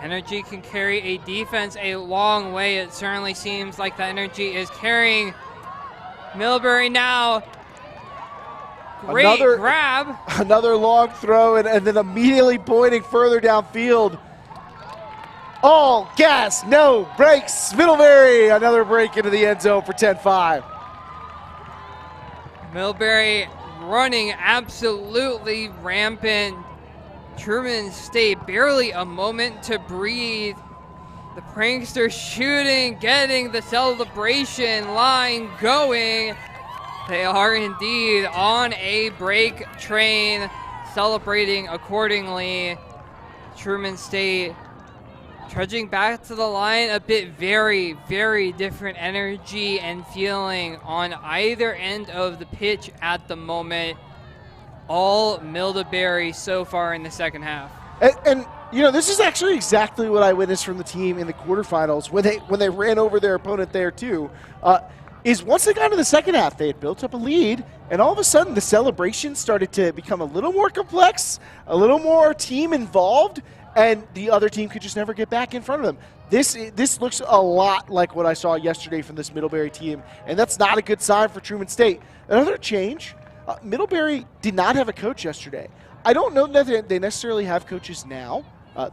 Energy can carry a defense a long way. It certainly seems like that energy is carrying Middlebury now. Great grab. Another long throw, and then immediately pointing further downfield. All gas, no brakes. Middlebury, another break into the end zone for 10-5. Middlebury running absolutely rampant. Truman State barely a moment to breathe. The Pranksters shooting, getting the celebration line going. They are indeed on a break train, celebrating accordingly. Truman State trudging back to the line a bit. Very, very different energy and feeling on either end of the pitch at the moment. All Middlebury so far in the second half. And you know, this is actually exactly what I witnessed from the team in the quarterfinals when they ran over their opponent there too. Is once they got into the second half, they had built up a lead, and all of a sudden the celebration started to become a little more complex, a little more team involved, and the other team could just never get back in front of them. This looks a lot like what I saw yesterday from this Middlebury team, and that's not a good sign for Truman State. Another change, Middlebury did not have a coach yesterday. I don't know that they necessarily have coaches now.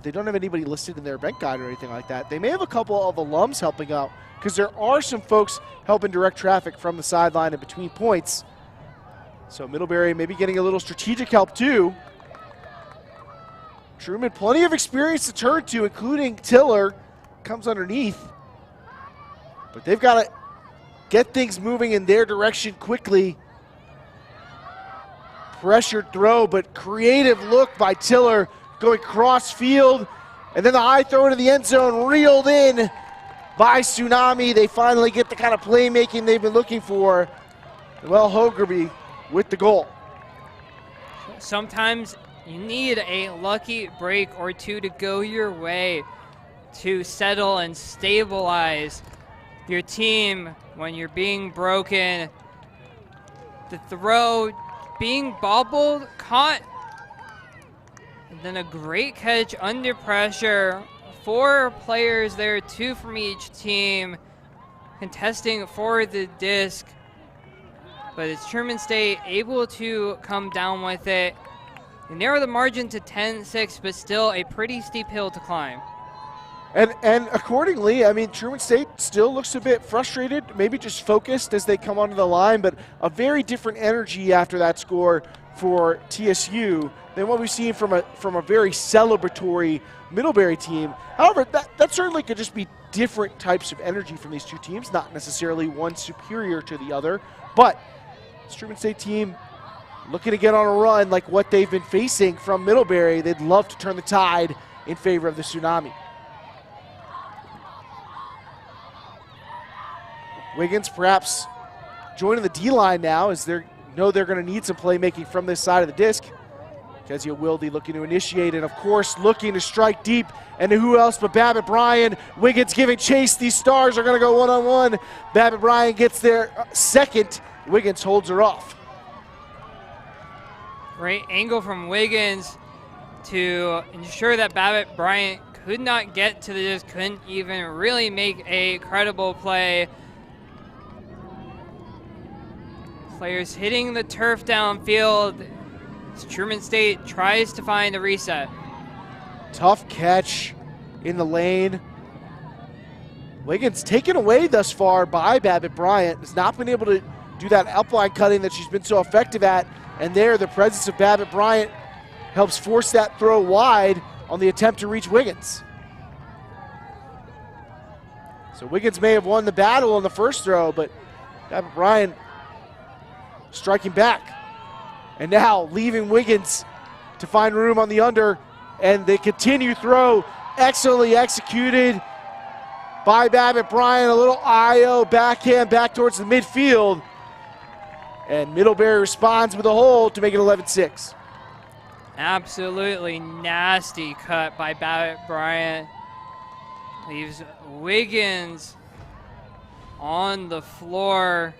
They don't have anybody listed in their event guide or anything like that. They may have a couple of alums helping out, because there are some folks helping direct traffic from the sideline and between points. So Middlebury maybe getting a little strategic help too. Truman, plenty of experience to turn to, including Tiller, comes underneath. But they've got to get things moving in their direction quickly. Pressured throw, but creative look by Tiller going cross field. And then the high throw into the end zone, reeled in by Tsunami. They finally get the kind of playmaking they've been looking for. Well, Hogerby with the goal. Sometimes you need a lucky break or two to go your way to settle and stabilize your team when you're being broken. The throw being bobbled, caught, and then a great catch under pressure. 4 players there, 2 from each team, contesting for the disc. But it's Truman State able to come down with it. They narrow the margin to 10-6, but still a pretty steep hill to climb. And accordingly, I mean, Truman State still looks a bit frustrated, maybe just focused as they come onto the line, but a very different energy after that score for TSU than what we've seen from a very celebratory Middlebury team. However, that certainly could just be different types of energy from these two teams, not necessarily one superior to the other, but this Truman State team looking to get on a run like what they've been facing from Middlebury. They'd love to turn the tide in favor of the Tsunami. Wiggins perhaps joining the D-line now as they're know they're going to need some playmaking from this side of the disc. Kezia Wilde looking to initiate, and of course looking to strike deep. And who else but Babbitt Bryan? Wiggins giving chase. These stars are going to go one-on-one. Babbitt Bryan gets there second. Wiggins holds her off. Great angle from Wiggins to ensure that Babbitt Bryant could not get to the disc, couldn't even really make a credible play. Players hitting the turf downfield. Truman State tries to find a reset. Tough catch in the lane. Wiggins taken away thus far by Babbitt Bryant. Has not been able to do that upline cutting that she's been so effective at. And there, the presence of Babbitt Bryant helps force that throw wide on the attempt to reach Wiggins. So Wiggins may have won the battle on the first throw, but Babbitt Bryant striking back. And now leaving Wiggins to find room on the under, and the continue throw excellently executed by Babbitt Bryant. A little IO backhand back towards the midfield. And Middlebury responds with a hold to make it 11-6. Absolutely nasty cut by Babbitt Bryant. Leaves Wiggins on the floor.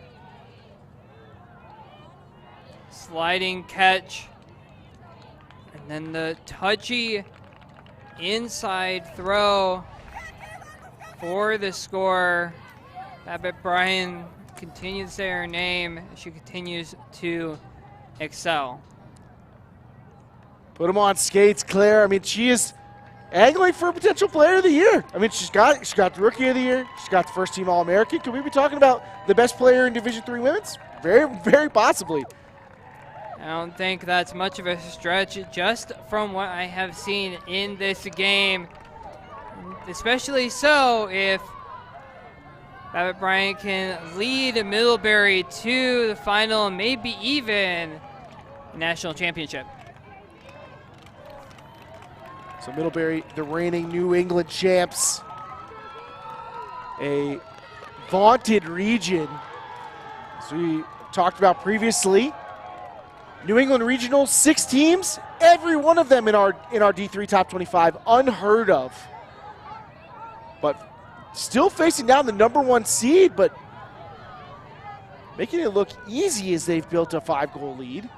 Sliding catch. And then the touchy inside throw for the score. Babbitt Bryant continues to say her name. She continues to excel. Put him on skates, Claire. I mean, she is angling for a potential player of the year. I mean, she's got the rookie of the year. She's got the first team All-American. Could we be talking about the best player in Division III women's? Very, very possibly. I don't think that's much of a stretch just from what I have seen in this game. Especially so if Babbitt Bryant can lead Middlebury to the final, maybe even national championship. So Middlebury, the reigning New England champs, a vaunted region, as we talked about previously. New England Regional, 6 teams, every one of them in our D3 top 25, unheard of. But still facing down the #1 seed, but making it look easy as they've built a 5-goal lead.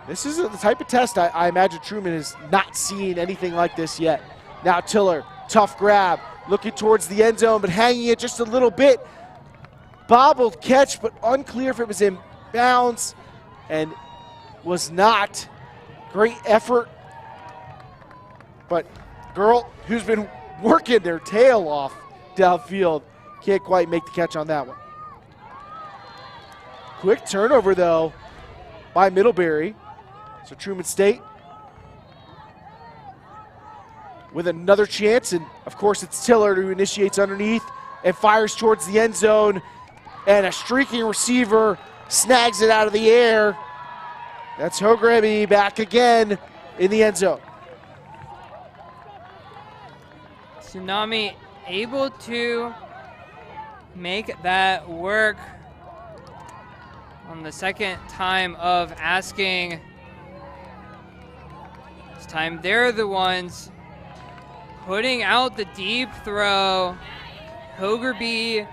This is the type of test I imagine Truman has not seen anything like this yet. Now Tiller, tough grab, looking towards the end zone, but hanging it just a little bit. Bobbled catch, but unclear if it was in bounds, and was not. Great effort. But girl who's been working their tail off downfield can't quite make the catch on that one. Quick turnover, though, by Middlebury. So Truman State with another chance, and of course it's Tiller who initiates underneath and fires towards the end zone, and a streaking receiver snags it out of the air. That's Hogreby back again in the end zone. Tsunami able to make that work on the second time of asking. This time they're the ones putting out the deep throw. Hogreby,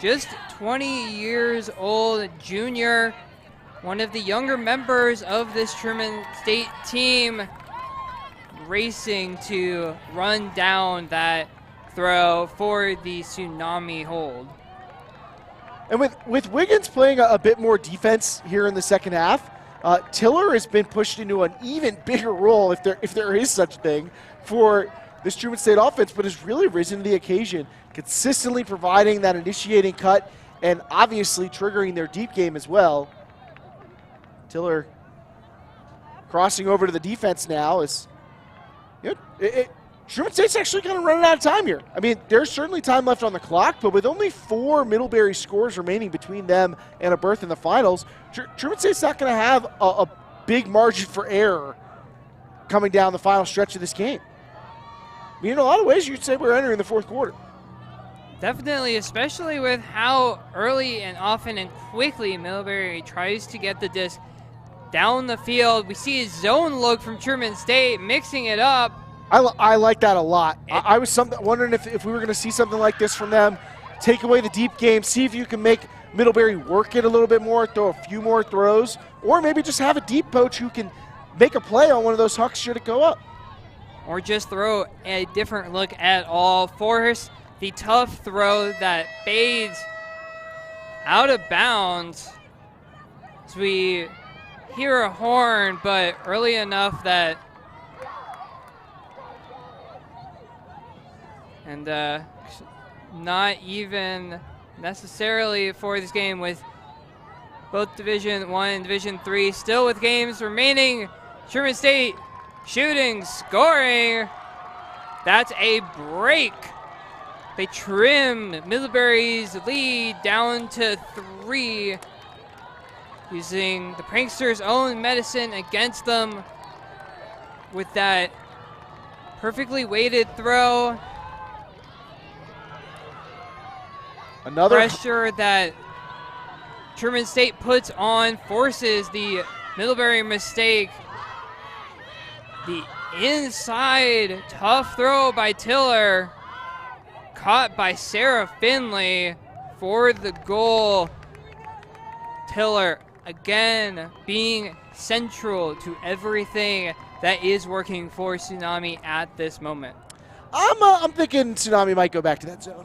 just 20 years old, junior, one of the younger members of this Truman State team, racing to run down that throw for the Tsunami hold. And with Wiggins playing a bit more defense here in the second half, Tiller has been pushed into an even bigger role, if there is such a thing, for this Truman State offense, but has really risen to the occasion, consistently providing that initiating cut and obviously triggering their deep game as well. Tiller crossing over to the defense now is, Truman State's actually kind of running out of time here. I mean, there's certainly time left on the clock, but with only 4 Middlebury scores remaining between them and a berth in the finals, Truman State's not going to have a big margin for error coming down the final stretch of this game. I mean, in a lot of ways, you'd say we're entering the fourth quarter. Definitely, especially with how early and often and quickly Middlebury tries to get the disc down the field. We see a zone look from Truman State, mixing it up. I like that a lot. I was wondering if we were going to see something like this from them. Take away the deep game, see if you can make Middlebury work it a little bit more, throw a few more throws, or maybe just have a deep poach who can make a play on one of those hucks should it go up. Or just throw a different look at all. Force the tough throw that fades out of bounds. As we hear a horn, but early enough that not even necessarily for this game, with both Division 1 and Division 3 still with games remaining. Truman State shooting, scoring. That's a break. They trimmed Middlebury's lead down to 3, using the pranksters' own medicine against them with that perfectly weighted throw. Another pressure that Truman State puts on forces the Middlebury mistake. The inside tough throw by Tiller, caught by Sarah Finley for the goal. Tiller again being central to everything that is working for Tsunami at this moment. I'm thinking Tsunami might go back to that zone.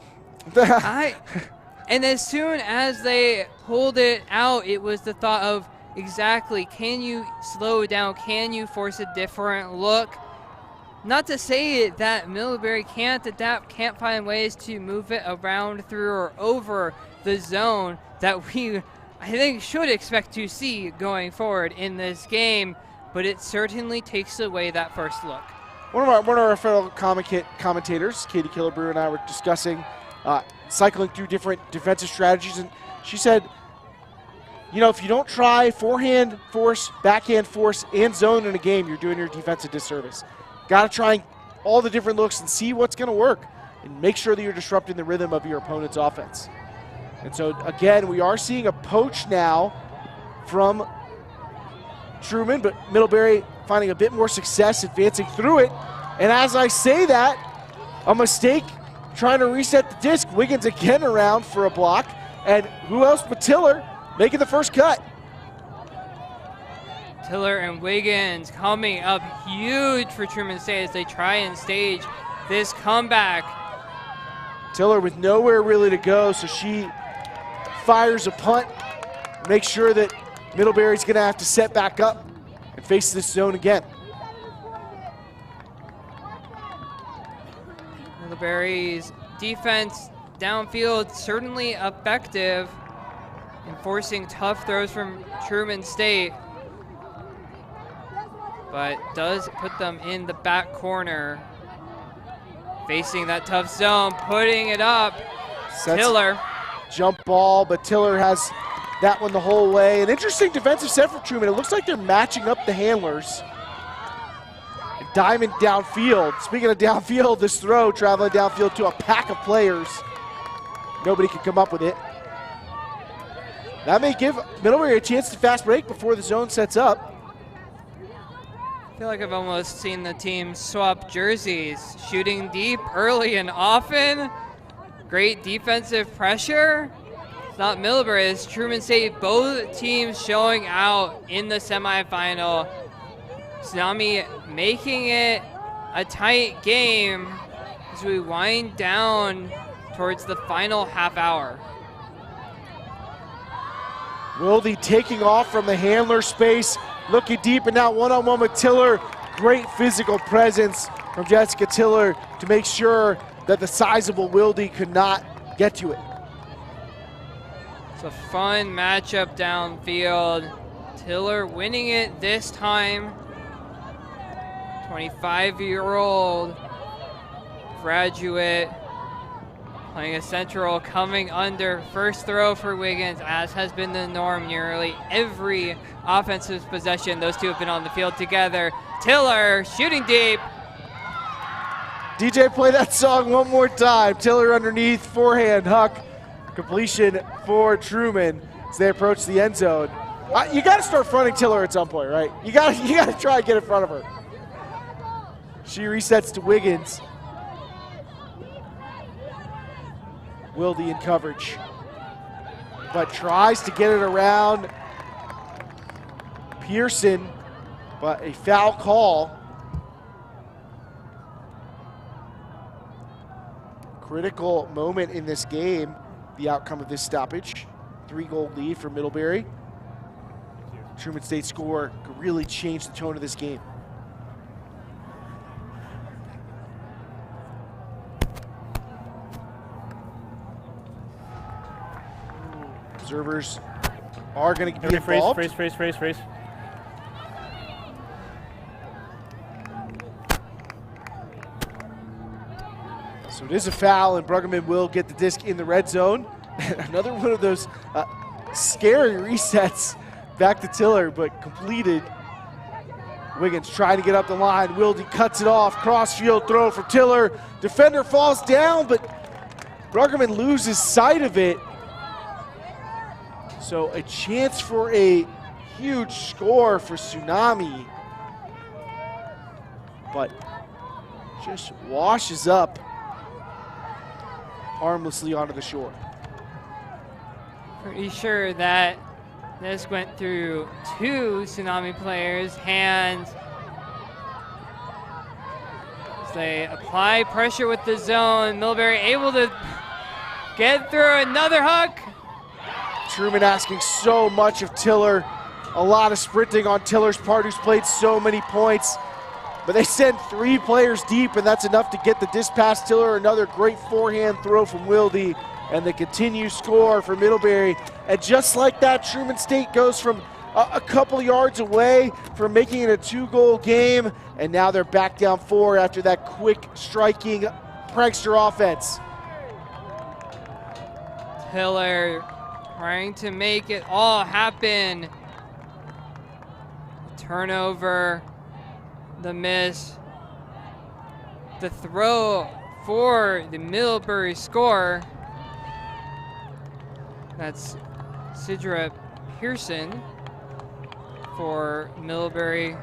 And as soon as they pulled it out, it was the thought of exactly, can you slow down? Can you force a different look? Not to say that Middlebury can't adapt, can't find ways to move it around, through, or over the zone that we, I think, should expect to see going forward in this game, but it certainly takes away that first look. One of our fellow commentators, Katie Killebrew, and I were discussing cycling through different defensive strategies, and she said, you know, if you don't try forehand force, backhand force, and zone in a game, you're doing your defense a disservice. Got to try all the different looks and see what's going to work, and make sure that you're disrupting the rhythm of your opponent's offense. And so, again, we are seeing a poach now from Truman, but Middlebury finding a bit more success advancing through it. And as I say that, a mistake trying to reset the disc. Wiggins again around for a block. And who else but Tiller making the first cut. Tiller and Wiggins coming up huge for Truman State as they try and stage this comeback. Tiller with nowhere really to go, so she fires a punt, makes sure that Middlebury's going to have to set back up and face this zone again. Middlebury's defense downfield certainly effective in forcing tough throws from Truman State, but does put them in the back corner, facing that tough zone, putting it up. Tiller. Jump ball, but Tiller has that one the whole way. An interesting defensive set for Truman. It looks like they're matching up the handlers. Diamond downfield. Speaking of downfield, this throw traveling downfield to a pack of players. Nobody can come up with it. That may give Middlebury a chance to fast break before the zone sets up. I feel like I've almost seen the team swap jerseys. Shooting deep early and often. Great defensive pressure. It's not Middlebury, it's Truman State. Both teams showing out in the semifinal. Tsunami making it a tight game as we wind down towards the final half hour. Wilde taking off from the handler space, looking deep, and now one-on-one with Tiller. Great physical presence from Jessica Tiller to make sure that the sizable Wilde could not get to it. It's a fun matchup downfield. Tiller winning it this time. 25-year-old graduate playing a central, coming under. First throw for Wiggins, as has been the norm nearly every offensive possession. Those two have been on the field together. Tiller shooting deep. DJ, play that song one more time. Tiller underneath, forehand, Huck. Completion for Truman as they approach the end zone. You got to start fronting Tiller at some point, right? You got to try and get in front of her. She resets to Wiggins. Wilde in coverage, but tries to get it around Pearson, but a foul call. Critical moment in this game, the outcome of this stoppage. 3-goal lead for Middlebury. Truman State score could really change the tone of this game. Observers are going to be involved. Freeze. So it is a foul, and Bruggeman will get the disc in the red zone. Another one of those scary resets back to Tiller, but completed. Wiggins trying to get up the line. Wilde cuts it off. Cross-field throw for Tiller. Defender falls down, but Bruggeman loses sight of it. So a chance for a huge score for Tsunami, but just washes up harmlessly onto the shore. Pretty sure that this went through 2 Tsunami players' hands. As they apply pressure with the zone, Middlebury able to get through another hook. Truman asking so much of Tiller. A lot of sprinting on Tiller's part, who's played so many points. But they send 3 players deep, and that's enough to get the disc past Tiller. Another great forehand throw from Wilde, and the continued score for Middlebury. And just like that, Truman State goes from a couple yards away from making it a 2-goal game, and now they're back down 4 after that quick striking prankster offense. Tiller trying to make it all happen. Turnover, the miss, the throw for the Middlebury score. That's Sidra Pearson for Middlebury.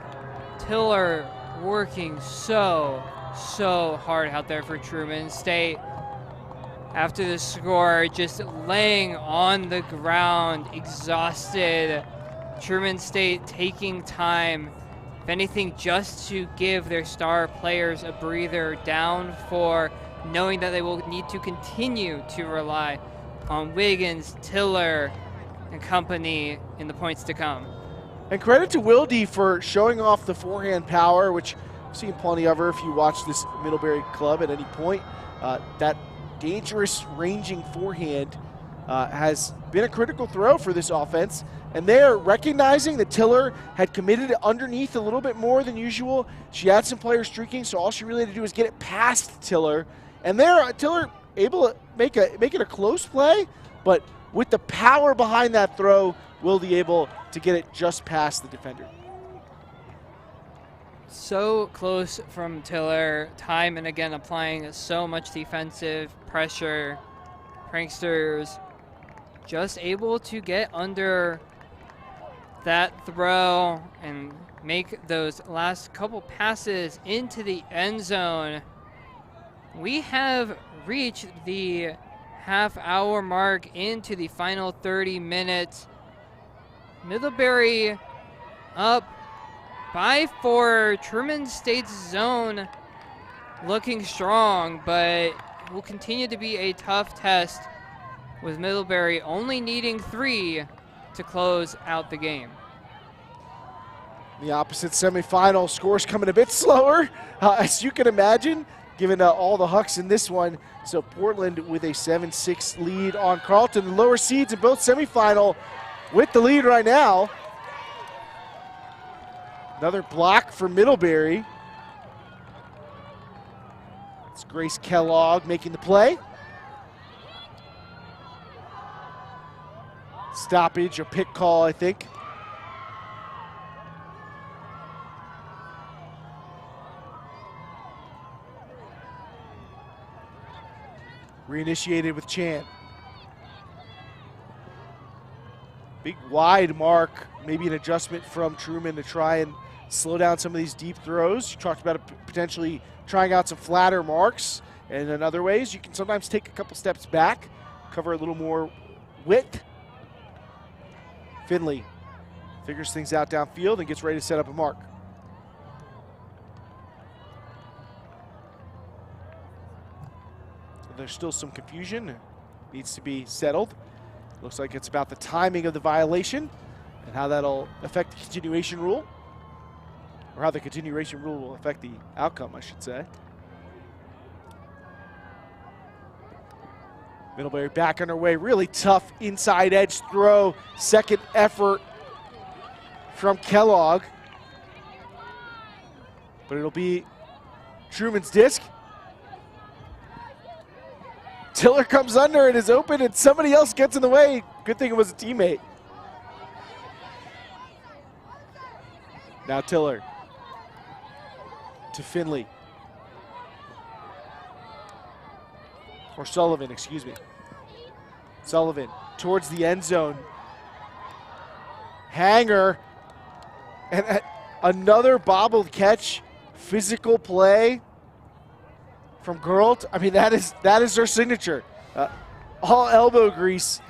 Tiller working so hard out there for Truman State. After the score, just laying on the ground, exhausted. Truman State taking time, if anything, just to give their star players a breather, down 4, knowing that they will need to continue to rely on Wiggins, Tiller, and company in the points to come. And credit to Wilde for showing off the forehand power, which I've seen plenty of her if you watch this Middlebury club at any point. That dangerous ranging forehand has been a critical throw for this offense, and they're recognizing that Tiller had committed it underneath a little bit more than usual. She had some players streaking, so all she really had to do was get it past Tiller, and there Tiller able to make it a close play, but with the power behind that throw, Wilde able to get it just past the defender. So close from Tiller, time and again applying so much defensive pressure. Pranksters just able to get under that throw and make those last couple passes into the end zone. We have reached the half-hour mark into the final 30 minutes. Middlebury up by 4. Truman State's zone looking strong, but will continue to be a tough test, with Middlebury only needing 3 to close out the game. The opposite semifinal, scores coming a bit slower, as you can imagine, given all the Hucks in this one. So Portland with a 7-6 lead on Carleton. The lower seeds in both semifinal with the lead right now. Another block for Middlebury. It's Grace Kellogg making the play. Stoppage or pick call, I think. Reinitiated with Chan. Big wide mark, maybe an adjustment from Truman to try and slow down some of these deep throws. You talked about potentially trying out some flatter marks, and in other ways you can sometimes take a couple steps back, cover a little more width. Finley figures things out downfield and gets ready to set up a mark. There's still some confusion, needs to be settled. Looks like it's about the timing of the violation and how that'll affect the continuation rule, or how the continuation rule will affect the outcome, I should say. Middlebury back underway, really tough inside edge throw, second effort from Kellogg. But it'll be Truman's disc. Tiller comes under and is open, and somebody else gets in the way. Good thing it was a teammate. Now Tiller to Finley. Or Sullivan, excuse me. Sullivan towards the end zone. Hanger. And another bobbled catch. Physical play from Geralt. I mean, that is their signature. All elbow grease.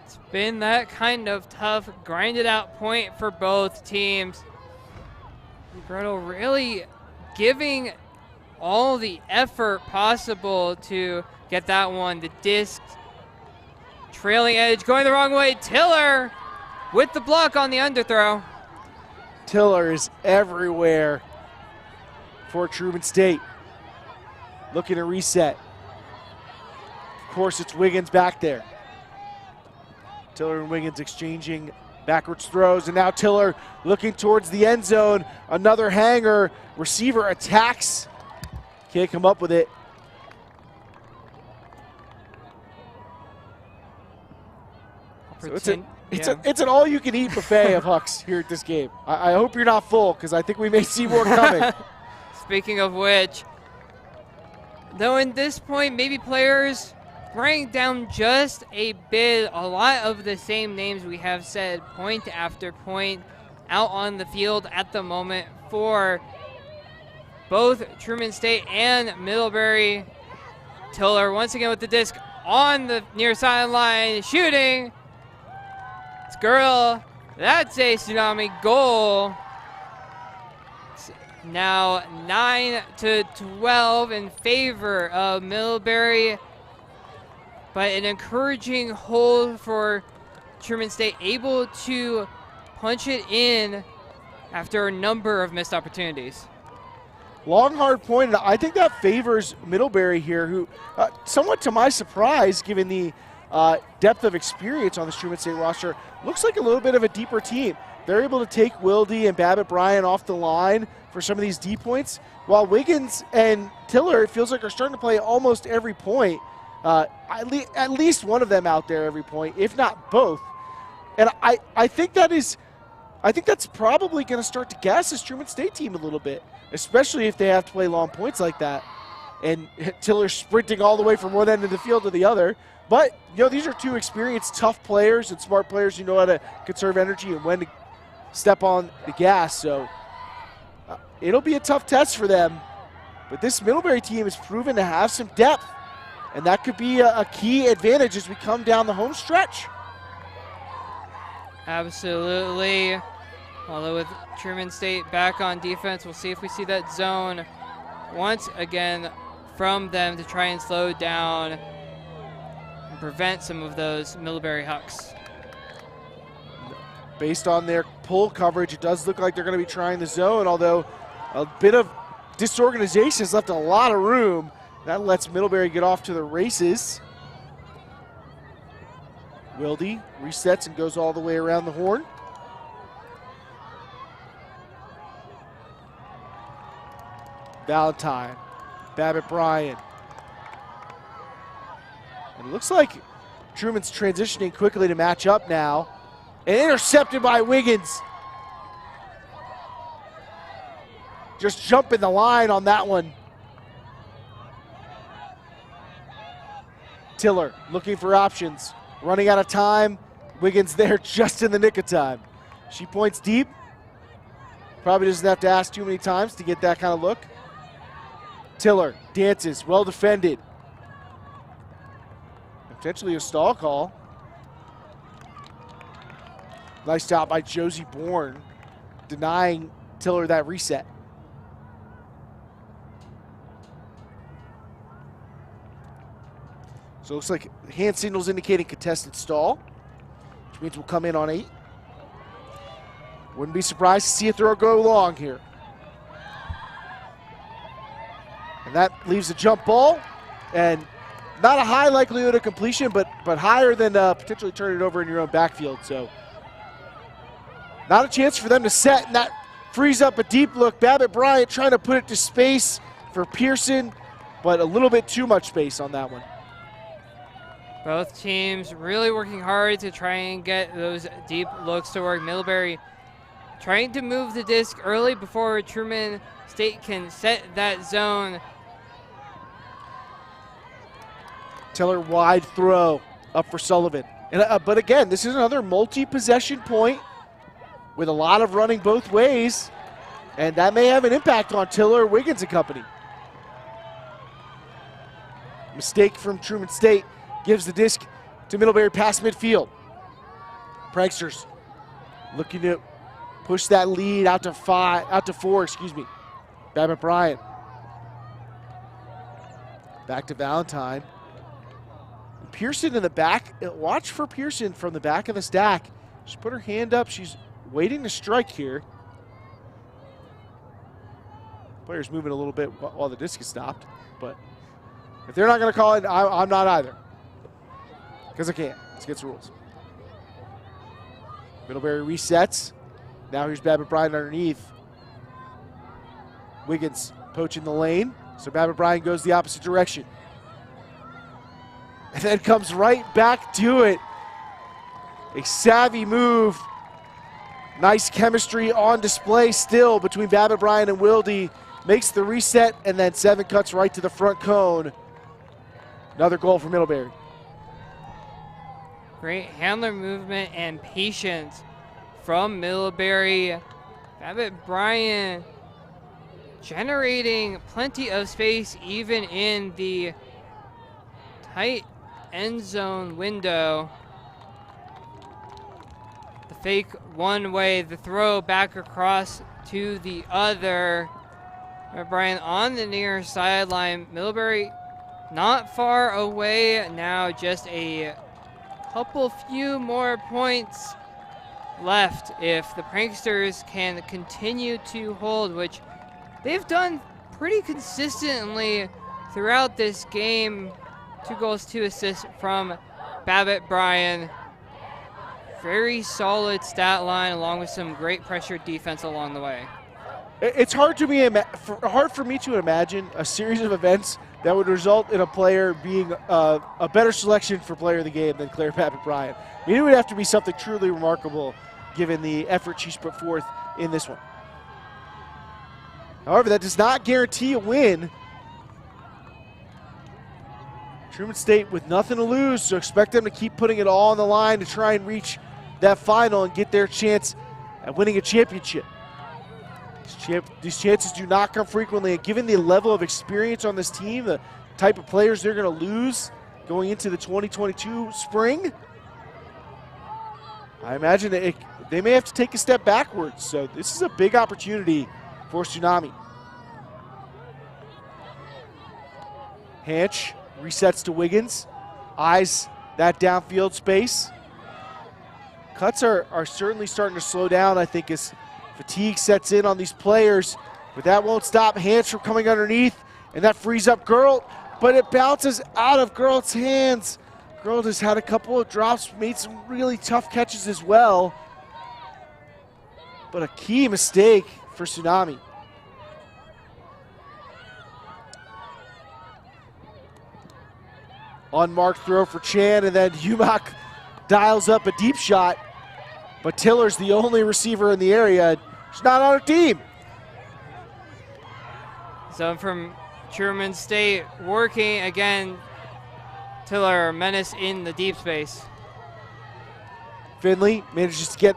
It's been that kind of tough, grinded out point for both teams. Gretel really giving all the effort possible to get that one. The disc, trailing edge, going the wrong way. Tiller with the block on the underthrow. Tiller is everywhere for Truman State. Looking to reset. Of course, it's Wiggins back there. Tiller and Wiggins exchanging backwards throws, and now Tiller looking towards the end zone. Another hanger. Receiver attacks. Can't come up with it. So it's an all-you-can-eat buffet of Hucks here at this game. I hope you're not full, because I think we may see more coming. Speaking of which, though in this point, maybe players bring down just a bit. A lot of the same names we have said point after point out on the field at the moment for both Truman State and Middlebury. Tiller once again with the disc on the near sideline, shooting. It's Girl. That's a Tsunami goal. It's now 9-12 in favor of Middlebury. But an encouraging hold for Truman State, able to punch it in after a number of missed opportunities. Long, hard point, and I think that favors Middlebury here, who, somewhat to my surprise, given the depth of experience on the Truman State roster, looks like a little bit of a deeper team. They're able to take Wilde and Babbitt Bryan off the line for some of these D points, while Wiggins and Tiller, it feels like, are starting to play almost every point. At least one of them out there every point, if not both. And I think that's probably going to start to gas this Truman State team a little bit, especially if they have to play long points like that. And Tiller sprinting all the way from one end of the field to the other. But, you know, these are two experienced, tough players and smart players who know how to conserve energy and when to step on the gas. So it'll be a tough test for them. But this Middlebury team has proven to have some depth. And that could be a key advantage as we come down the home stretch. Absolutely. Although with Truman State back on defense, we'll see if we see that zone once again from them to try and slow down and prevent some of those Middlebury Hucks. Based on their pull coverage, it does look like they're going to be trying the zone, although a bit of disorganization has left a lot of room. That lets Middlebury get off to the races. Wilde resets and goes all the way around the horn. Valentine, Babbitt Bryan. And it looks like Truman's transitioning quickly to match up now. And intercepted by Wiggins. Just jumping the line on that one. Tiller looking for options, running out of time. Wiggins there just in the nick of time. She points deep. Probably doesn't have to ask too many times to get that kind of look. Tiller dances, well defended. Potentially a stall call. Nice job by Josie Bourne, denying Tiller that reset. So it looks like hand signals indicating contested stall, which means we'll come in on 8. Wouldn't be surprised to see a throw go long here. And that leaves a jump ball, and not a high likelihood of completion, but higher than potentially turn it over in your own backfield. So not a chance for them to set, and that frees up a deep look. Babbitt Bryant trying to put it to space for Pearson, but a little bit too much space on that one. Both teams really working hard to try and get those deep looks to work. Middlebury trying to move the disc early before Truman State can set that zone. Tiller wide throw up for Sullivan. And, but again, this is another multi-possession point with a lot of running both ways, and that may have an impact on Tiller, Wiggins and company. Mistake from Truman State gives the disc to Middlebury past midfield. Pranksters looking to push that lead out to 4, excuse me. Babbitt Bryant. Back to Valentine. Pearson in the back. Watch for Pearson from the back of the stack. She put her hand up. She's waiting to strike here. Player's moving a little bit while the disc is stopped. But if they're not going to call it, I'm not either. Because I can't. It's against the rules. Middlebury resets. Now here's Babbitt Bryant underneath. Wiggins poaching the lane. So Babbitt Bryant goes the opposite direction. And then comes right back to it. A savvy move. Nice chemistry on display still between Babbitt Bryant and Wilde. Makes the reset, and then 7 cuts right to the front cone. Another goal for Middlebury. Great handler movement and patience from Middlebury. Babbitt Bryant generating plenty of space even in the tight end zone window. The fake one way, the throw back across to the other. Bryant on the near sideline. Middlebury not far away now, just a few more points left if the Pranksters can continue to hold, which they've done pretty consistently throughout this game. 2 goals, 2 assists from Babbitt Bryant. Very solid stat line along with some great pressure defense along the way. It's hard for me to imagine a series of events that would result in a player being a better selection for player of the game than Claire Babbitt Bryant. I mean, it would have to be something truly remarkable given the effort she's put forth in this one. However, that does not guarantee a win. Truman State with nothing to lose, so expect them to keep putting it all on the line to try and reach that final and get their chance at winning a championship. These chances do not come frequently, and given the level of experience on this team, the type of players they're going to lose going into the 2022 spring, I imagine that they may have to take a step backwards. So this is a big opportunity for Tsunami. Hanch resets to Wiggins, eyes that downfield space. Cuts are certainly starting to slow down, I think, as fatigue sets in on these players, but that won't stop Hanch from coming underneath, and that frees up Geralt, but it bounces out of Geralt's hands. Geralt has had a couple of drops, made some really tough catches as well, but a key mistake for Tsunami. Unmarked throw for Chan, and then Humak dials up a deep shot, but Tiller's the only receiver in the area. She's not on her team. So from Truman State working again Tiller menace in the deep space. Finley manages to get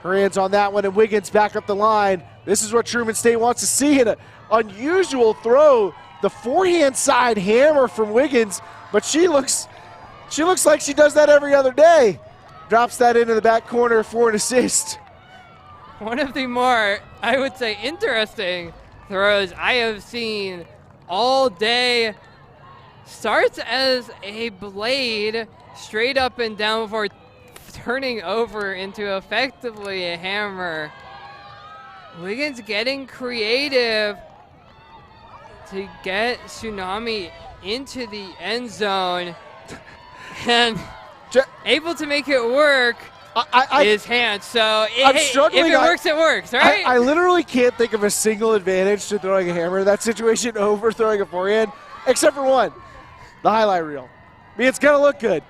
her hands on that one, and Wiggins back up the line. This is what Truman State wants to see, an unusual throw. The forehand side hammer from Wiggins, but she looks like she does that every other day. Drops that into the back corner for an assist. One of the more, I would say, interesting throws I have seen all day. Starts as a blade straight up and down before turning over into effectively a hammer. Wiggins getting creative to get Tsunami into the end zone and able to make it work. His hand. So if it works, it works, right? I literally can't think of a single advantage to throwing a hammer in that situation over throwing a forehand, except for one, the highlight reel. I mean, it's going to look good.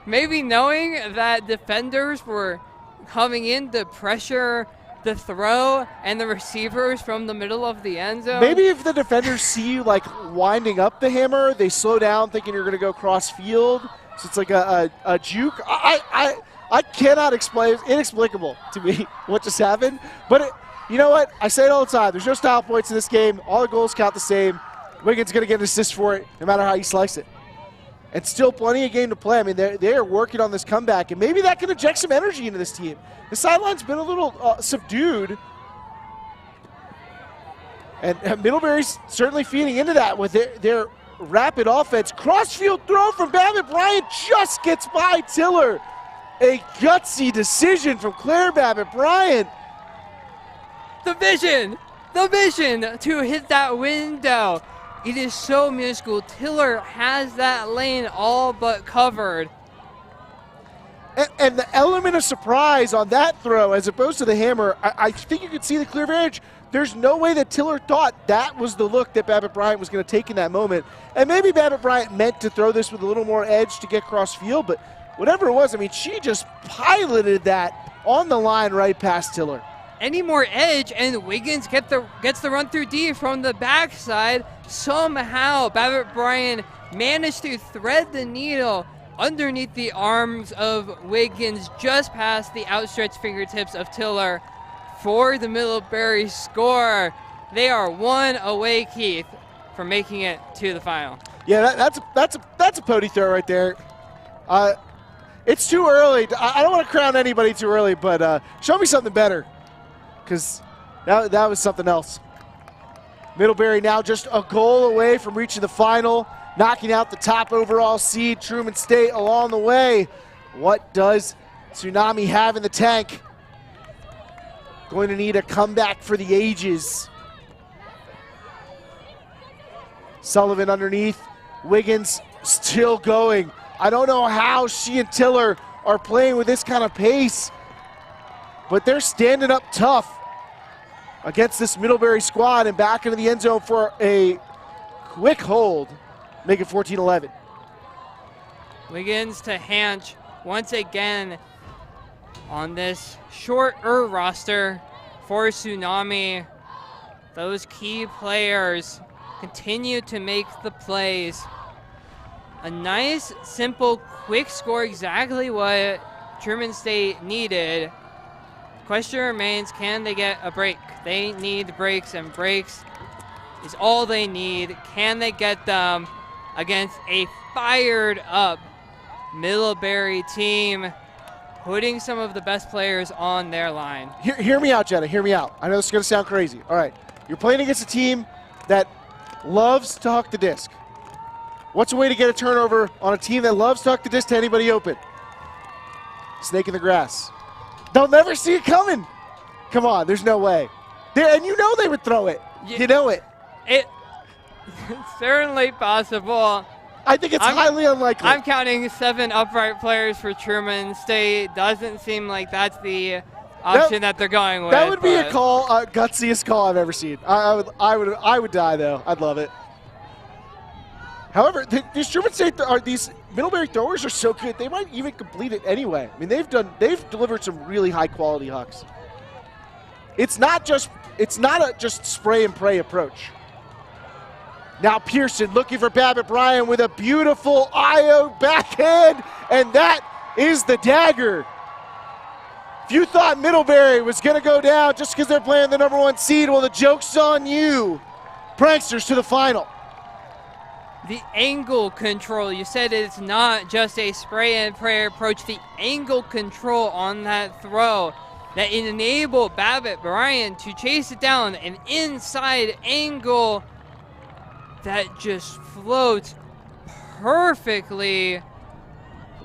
Maybe knowing that defenders were coming in to pressure the throw and the receivers from the middle of the end zone. Maybe if the defenders see you like winding up the hammer, they slow down thinking you're going to go cross field. So it's like a juke. I cannot explain. It's inexplicable to me what just happened. But you know what? I say it all the time. There's no style points in this game. All the goals count the same. Wiggins going to get an assist for it no matter how you slice it. And still plenty of game to play. I mean, they are working on this comeback, and maybe that can inject some energy into this team. The sideline's been a little subdued. And Middlebury's certainly feeding into that with their rapid offense. Crossfield throw from Babbitt Bryant just gets by Tiller. A gutsy decision from Claire Babbitt Bryant. The vision to hit that window. It is so minuscule. Tiller has that lane all but covered. And the element of surprise on that throw as opposed to the hammer, I think you could see the clear advantage. There's no way that Tiller thought that was the look that Babbitt Bryant was going to take in that moment. And maybe Babbitt Bryant meant to throw this with a little more edge to get cross field, but whatever it was, I mean, she just piloted that on the line right past Tiller. Any more edge, and Wiggins gets the run through D from the backside. Somehow, Babbitt Bryant managed to thread the needle underneath the arms of Wiggins, just past the outstretched fingertips of Tiller for the Middlebury score. They are one away, Keith, from making it to the final. Yeah, that's a pony throw right there. It's too early. I don't want to crown anybody too early, but show me something better, because that was something else. Middlebury now just a goal away from reaching the final, knocking out the top overall seed, Truman State, along the way. What does Tsunami have in the tank? Going to need a comeback for the ages. Sullivan underneath. Wiggins still going. I don't know how she and Tiller are playing with this kind of pace, but they're standing up tough against this Middlebury squad, and back into the end zone for a quick hold. Make it 14-11. Wiggins to Hanch once again on this shorter roster for Tsunami. Those key players continue to make the plays. A nice, simple, quick score, exactly what Truman State needed. Question remains, can they get a break? They need breaks, and breaks is all they need. Can they get them against a fired up Middlebury team, putting some of the best players on their line? Hear me out, Jenna. Hear me out. I know this is going to sound crazy. All right. You're playing against a team that loves to huck the disc. What's a way to get a turnover on a team that loves to huck the disc to anybody open? Snake in the grass. They'll never see it coming. Come on, there's no way. And you know they would throw it. You know it. It's certainly possible. I think it's highly unlikely. I'm counting 7 upright players for Truman State. Doesn't seem like that's the option that they're going with. That would be a call, gutsiest call I've ever seen. I would die though. I'd love it. However, these Truman State these Middlebury throwers are so good, they might even complete it anyway. I mean, they've delivered some really high quality hucks. It's not a just spray and pray approach. Now Pearson looking for Babbitt Bryan with a beautiful IO backhand, and that is the dagger. If you thought Middlebury was going to go down just because they're playing the #1 seed, well, the joke's on you. Pranksters to the final. The angle control, you said it's not just a spray and pray approach. The angle control on that throw that enabled Babbitt Bryan to chase it down, an inside angle that just floats perfectly.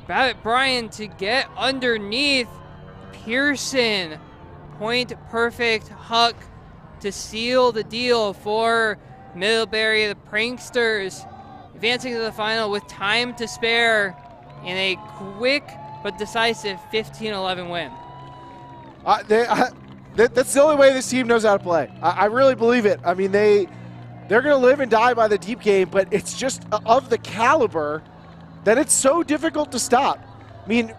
Babbitt Bryan to get underneath Pearson. Point perfect huck to seal the deal for Middlebury. The Pranksters advancing to the final with time to spare in a quick but decisive 15-11 win. That's the only way this team knows how to play. I really believe it. I mean, they're going to live and die by the deep game, but it's just of the caliber that it's so difficult to stop. I mean,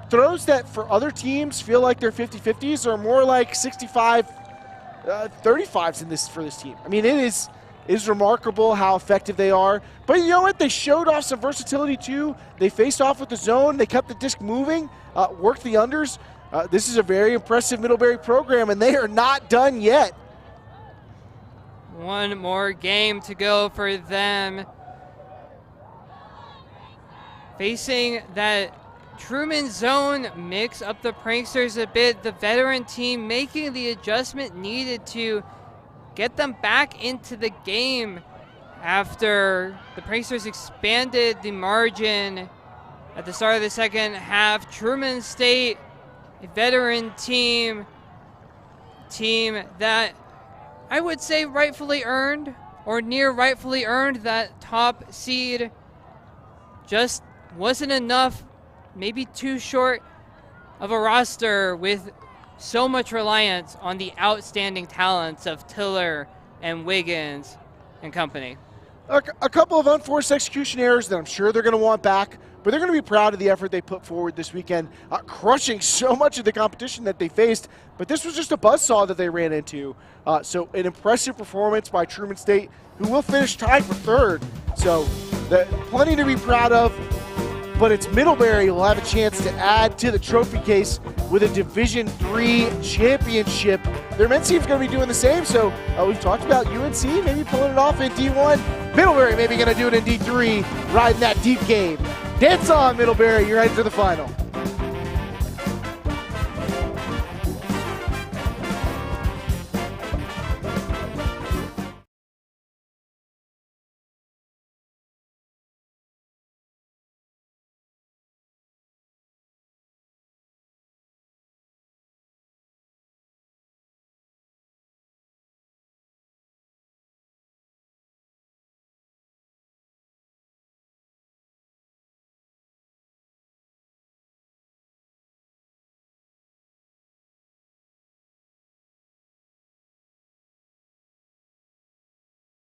throws that for other teams feel like they're 50-50s are more like 65-35s for this team. I mean, it is remarkable how effective they are. But you know what? They showed off some versatility too. They faced off with the zone. They kept the disc moving, worked the unders. This is a very impressive Middlebury program, and they are not done yet. One more game to go for them. Facing that Truman zone, mix up the Pranksters a bit. The veteran team making the adjustment needed to get them back into the game after the Pranksters expanded the margin at the start of the second half. Truman State, a veteran team that I would say rightfully earned or near rightfully earned that top seed. Just wasn't enough, maybe too short of a roster with so much reliance on the outstanding talents of Tiller and Wiggins and company. A couple of unforced execution errors that I'm sure they're going to want back, but they're going to be proud of the effort they put forward this weekend, crushing so much of the competition that they faced. But this was just a buzzsaw that they ran into. So an impressive performance by Truman State, who will finish tied for third. So plenty to be proud of. But it's Middlebury who will have a chance to add to the trophy case with a Division III championship. Their men's team's going to be doing the same, so we've talked about UNC maybe pulling it off in D1. Middlebury maybe going to do it in D3, riding that deep game. Dance on, Middlebury. You're heading to the final.